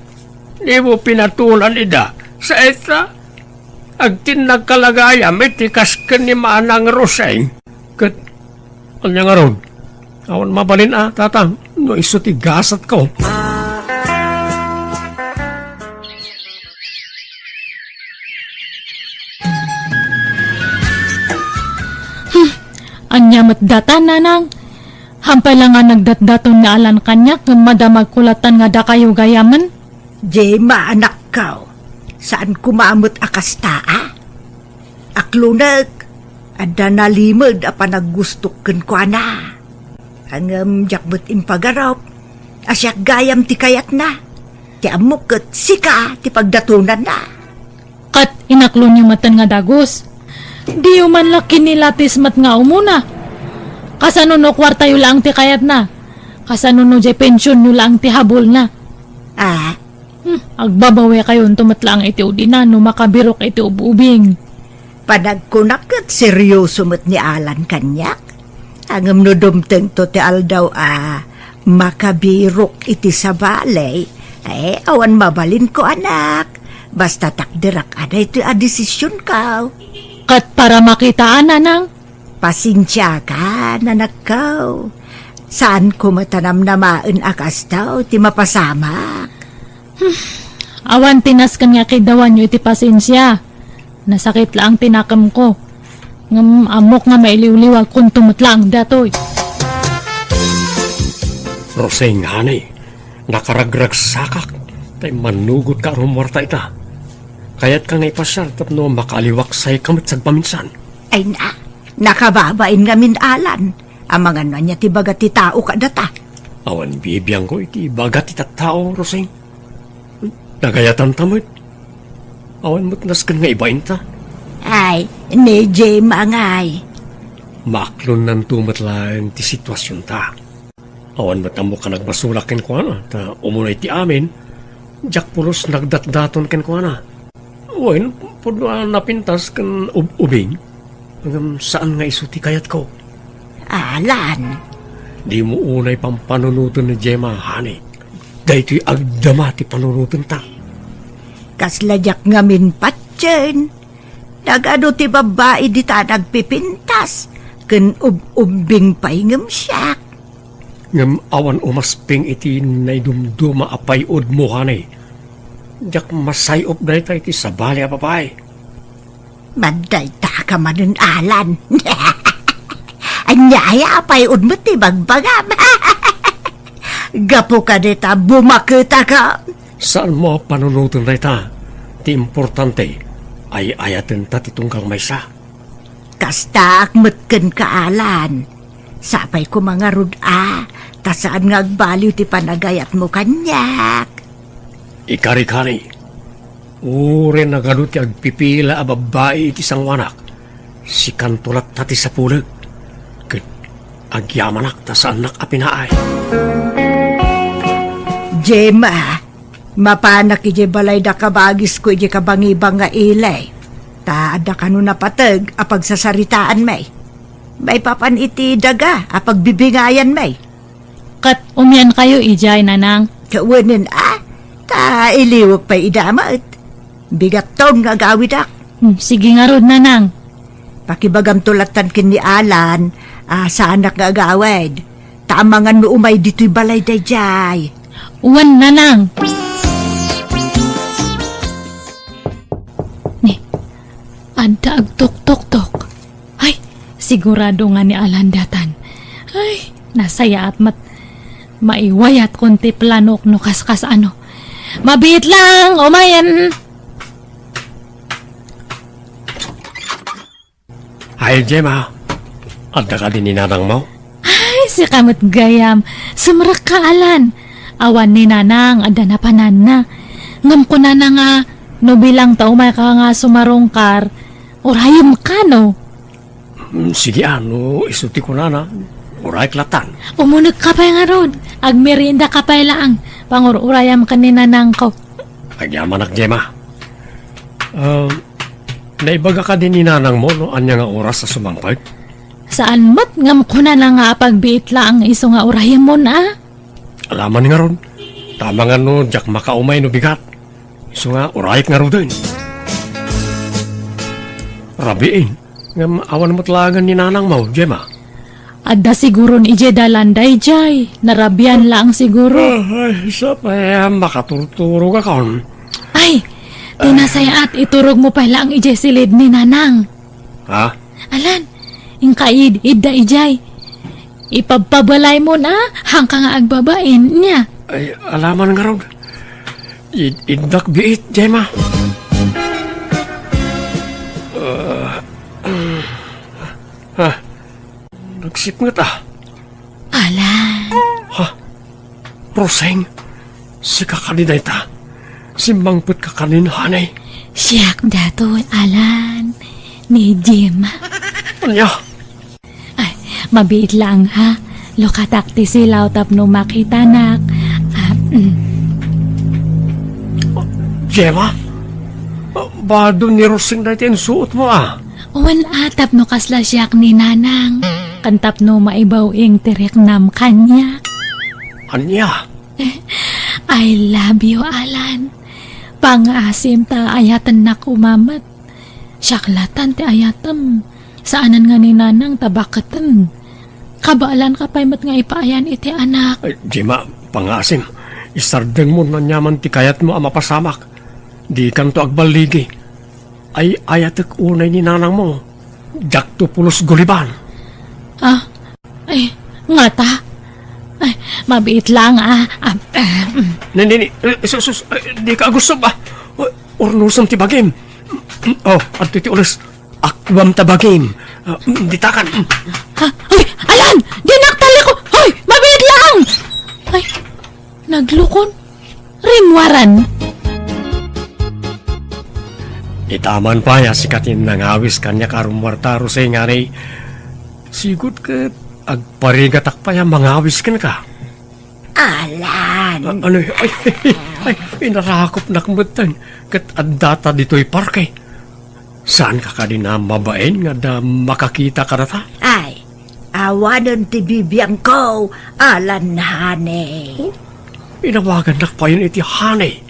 S2: Di mo pinatulan ida sa eta. Agtin nagkalagayam iti kasken ni manang Roseng. Kat, anya nga ron. Awan mabalin tatang. No iso ti gasat ko.
S3: Anya matdata nanang. Hampay lang nga nagdatdaton na alan kanyak ng madamag kulatan nga da kayo gayaman.
S4: Jema anak ka, saan kumamot akastaa? Aklunag, ada nalimod apa naggustukken ko na. Hangam jakbet impagarop, asyak gayam ti kayat na. Ti amok ket sika ti pagdatunan na.
S3: Inaklon yung matan nga dagos. Di yung man laki nilatis mat nga umuna. Kasano no kwarta yung lang ti kayat na. Kasano no jay pensyon yung lang ti habol na.
S4: Ah,
S3: Agbabawe kayo tumatlang iti udina no makabirok iti ububing.
S4: panagkunak at seryoso mo't ni Alan kanyak. Ang dumteng to ti aldaw makabirok iti sa balay. Awan mabalin ko anak. Basta takdirak ada ito desisyon ka.
S3: Kat para makitaan nanang.
S4: Pasensya ka, nanak ka. Saan ko matanam na maan akas daw, ti mapasamak.
S3: Awan tinas kanya kidawan nyo iti pasensya. Nasakit lang tinakam ko. Ngam amok nga mailiw-liwag kung tumutlang datoy.
S2: Roseng, hanay, nakaragrag sakak, tay manugot ka rumorta ita. Kaya't kang naipasar tapno makaliwak say kamit sagpaminsan.
S4: Ay na, nakababain nga Alan. Ang mga nanya ti bagat ti tao ka data.
S2: Awan bibiyang ko iti bagat iti tao, Roseng. Nagayatan tamit. Awan mo't naskan nga ibain ta.
S4: Ay, ni Jay mangay.
S2: Maklon ng tumatlaan ti sitwasyon ta. Awan matamo ka nagbasulak ken ko na, ta umunay ti amin, jak pulos nagdatdaton ken ko na. Awan, puno napintas kan ubing. Hanggang saan nga iso ti kayat ko?
S4: Alan,
S2: Di mo unay pang panunutan ni Gemma, hani. Dahito'y agdama ti panunutan ta.
S4: kasladyak nga patyen. Nagado ti babae di ta nagpipintas. Ken ubing paingam siya.
S2: Ngam awan umasping iti naidumduma apayod mo, hani. Jak masayop na ita iti sabali a papay.
S4: Maday ta ka manun Alan. Anyaya payod mo ti bagbagam. Gapo ka dita bumakita ka.
S2: Saan mo panunutan na ita? Ti importante ay ayaten ta titungkang maysa.
S4: Kasta akmetken ka Alan. Sapay ko mga ruda. Ta saan nga agbaliw ti panagayat mo kanyak.
S2: Ikari-kari. Ure na gano ti agpipila a babae iti sangwanak. Si kantulat tati sa pulag. Ket agyamanak ta sa anak a pinaay.
S4: Jema, mapanak ije balay da kabagis ko ije kabangibang nga ilay. Taada ka nun napatag apag sasaritaan may. May papan iti daga apag bibingayan may.
S3: Kat umyan kayo ijay nanang.
S4: Kawanin ta iliwag pa idamat. Bigat taon nga gawidak.
S3: Sige nga rod nanang.
S4: Pakibagam tulatan kin ni Alan, sa anak nga gawid. Tamangan mo umay dito'y balay dayjay.
S3: Uwan nanang. Ni, anda agtok-tok-tok. Ay, sigurado nga ni Alandatan. Ay, nasaya at maiwayat kunti planok no kas ano. Mabit lang, umayan.
S2: Ay, Gemma. Adda ka din ni nanang mo?
S3: Ay, si kamot gayam. Sumrak ka, Alan. Awan ni nanang, ada na panan na. Ngam ko na nga, no bilang tao may ka nga sumarongkar. Orayam ka, no?
S2: Sige ano, isuti ko na. Uray klatan.
S3: Umunod ka pa nga rod. Agmerinda ka pa lang. Pangururayam ka ni nanang ko.
S2: Agyamanak, Gemma. Naibaga ka din ni nanang mo, no? Anya nga oras sa sumangpag?
S3: Saan mat ngam ko na lang nga pagbiit lang iso nga orayam mo na.
S2: Alaman nga ron. Tama nga no, jak makaumay no bigat. Iso nga, urayit nga ron din. Rabiin, nga awan mo talagan ni nanang mo, Gemma.
S3: Adda siguro ni ije dalanday jay. Narabian lang siguro.
S2: Ay, isa pa makaturturo ka kon.
S3: Ay, tinasaya at iturog mo pa lang ije silid ni nanang.
S2: Ha?
S3: Alan, ingkaid idda ijay. Ipagpabalay mo na, hangka nga agbabain niya.
S2: Ay, alaman nga ron. Idak biit, Gemma. Nagsip nga ta.
S3: Alan,
S2: Roseng, si kakaniday ta. Si mangput kakanin, hanay.
S3: Siyak dato, Alan. Ni Jim.
S2: Anya?
S3: Ay, mabiit lang ha. Lokatakti silaw tapno makita nak.
S2: Gemma? Bado ni Rosing na ito suot mo
S3: Uwan atap no kasla siyak ni Nanang. Kantap no maibaw ing tirek nam kanya.
S2: Anya?
S3: I love you, Alan. Pangasim ta ayatan na kumamat. Syaklatan ti ayatam. Saanan nga ni Nanang tabakatan. Kabaalan ka pa'y mat nga ipaayan iti anak.
S2: Ay, Gemma, pangasim. Isardeng mo na nyaman ti kayat mo mapasamak. Di kan to agbaligi. Ay ayatek unay ni Nanang mo. Jakto pulos guliban.
S3: Ay, nga ta. Ay, mabiit lang
S2: Nini, sus, di ka gusto ba? Ornusam ti bagim. At ti ulis, akwam ta bagim. Ditakan.
S3: Ay, Alan! Dinaktali ko! Hoy! Mabiit lang! Ay, naglukon. Rimwaran.
S2: Itaman pa ya sikatin nangawis kanya karumwarta rusay nga rin. Sigod ka, agparigatak pa ya mangawis ka.
S4: Alan!
S2: Ano, ay, inarakop na kumutan. Kat adata dito'y parke. Saan ka ka din na mabain nga da makakita ka na ta?
S4: Ay, awanan ti bibiyang ko, Alan hane.
S2: Inawagan na pa yun iti hane.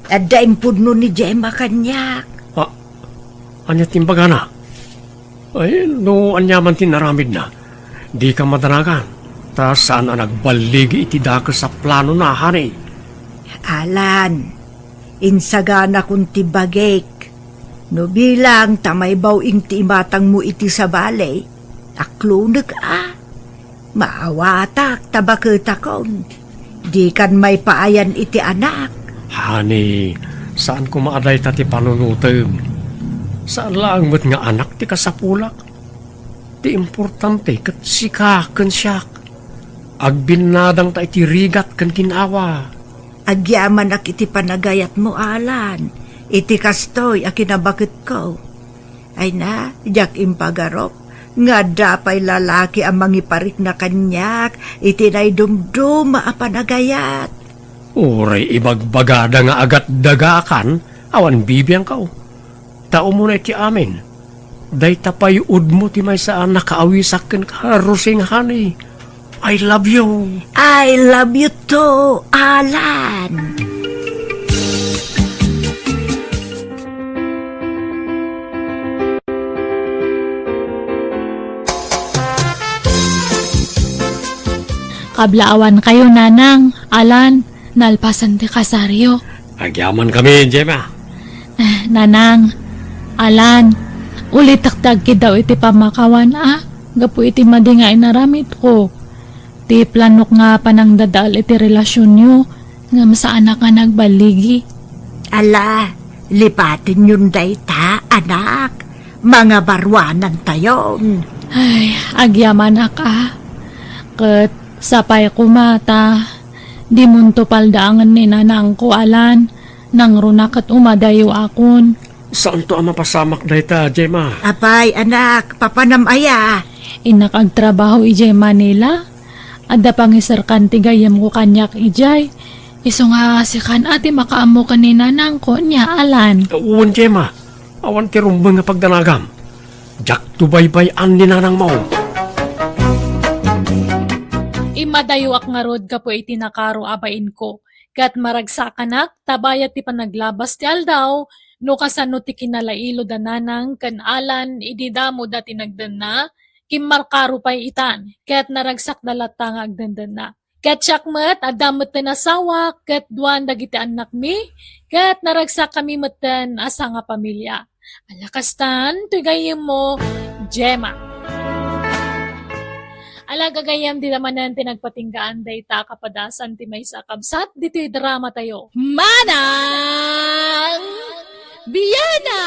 S4: Adaim puno ni Gemma kanyak.
S2: Anya timbaga na? Ay, no anyaman tinaramid na. Di ka madanagan. Ta saan ang nagbaligi iti daka sa plano na, hane?
S4: Alan, insagana kung ti bagek. No bilang tamaybaw ing ti imatang mo iti sa balay. Aklunag Maawatak tabaketakon. Di kan may paayan iti anak.
S2: Hane, saan ko maaday tati panunutem? Saan lang mo't nga anak ti kasapulak? Ti importante kat sikaken siyak. Agbinadang ta iti rigat kan kinawa.
S4: Agyaman ak iti panagayat mo, Alan. Iti kastoy akinabakit ko. Ay na, jak impagarop. Nga dapay lalaki ang mangiparik na kanyak. Iti na'y dumdum maapanagayat.
S2: Uray ibagbagada nga agat dagakan, awan bibiyang kao. Tao mo na iti amin. Day tapayud mo ti may saan nakaawisakken ka, Rosing honey. I love you.
S4: I love you too, Alan.
S3: Kablaawan kayo, Nanang. Alan, nalpasan ti kasaryo.
S2: Agyaman kami, Gemma.
S3: Nanang, Alan, ulit takdag daw iti pamakawan Gapu iti madingay naramit ko. Ti planok nga panang dadal iti relasyon nyo. Ngam sa anak nga nagbaligi.
S4: Ala, lipatin yun dayta, anak. Mga barwanan tayon.
S3: Ay, agyaman Kat sapay kumata. Di munto paldaangan ni Nanang ko, Alan. Nang runakat umadayo akon.
S2: Saan to ang mapasamak na ita, Gemma?
S4: Apay, anak, papanamaya.
S3: Inakagtrabaho ijay Manila. Adda pangisarkan ti gayam ko kanyak ijay. Iso nga si kan ati makaamo ka ni Nanang ko niya, Alan.
S2: Uwan, Gemma. Awan ti rumbang nga pagdanagam. Jak tubaybay-an ni Nanang mo.
S3: Imadayuak nga rod ka po iti nakaro abain ko. Kat maragsakanat, tabayat ti panaglabas ti aldaw, no kasano ti kinalailo da Nanang, kan Alan, ididamo dati nagdan na, kimmarkaro pa'y itan, kat naragsak na latang agdandan na. Kat syakmat, adamot na nasawa, kat duwan dagiti anak mi, kat naragsak kami matan asa nga pamilya. Alakastan, tugayim mo, Gemma. Alagagayam di naman natin nagpatinggaan day ta kapadasan ti may sakabsat dito'y drama tayo. Manang Biyana!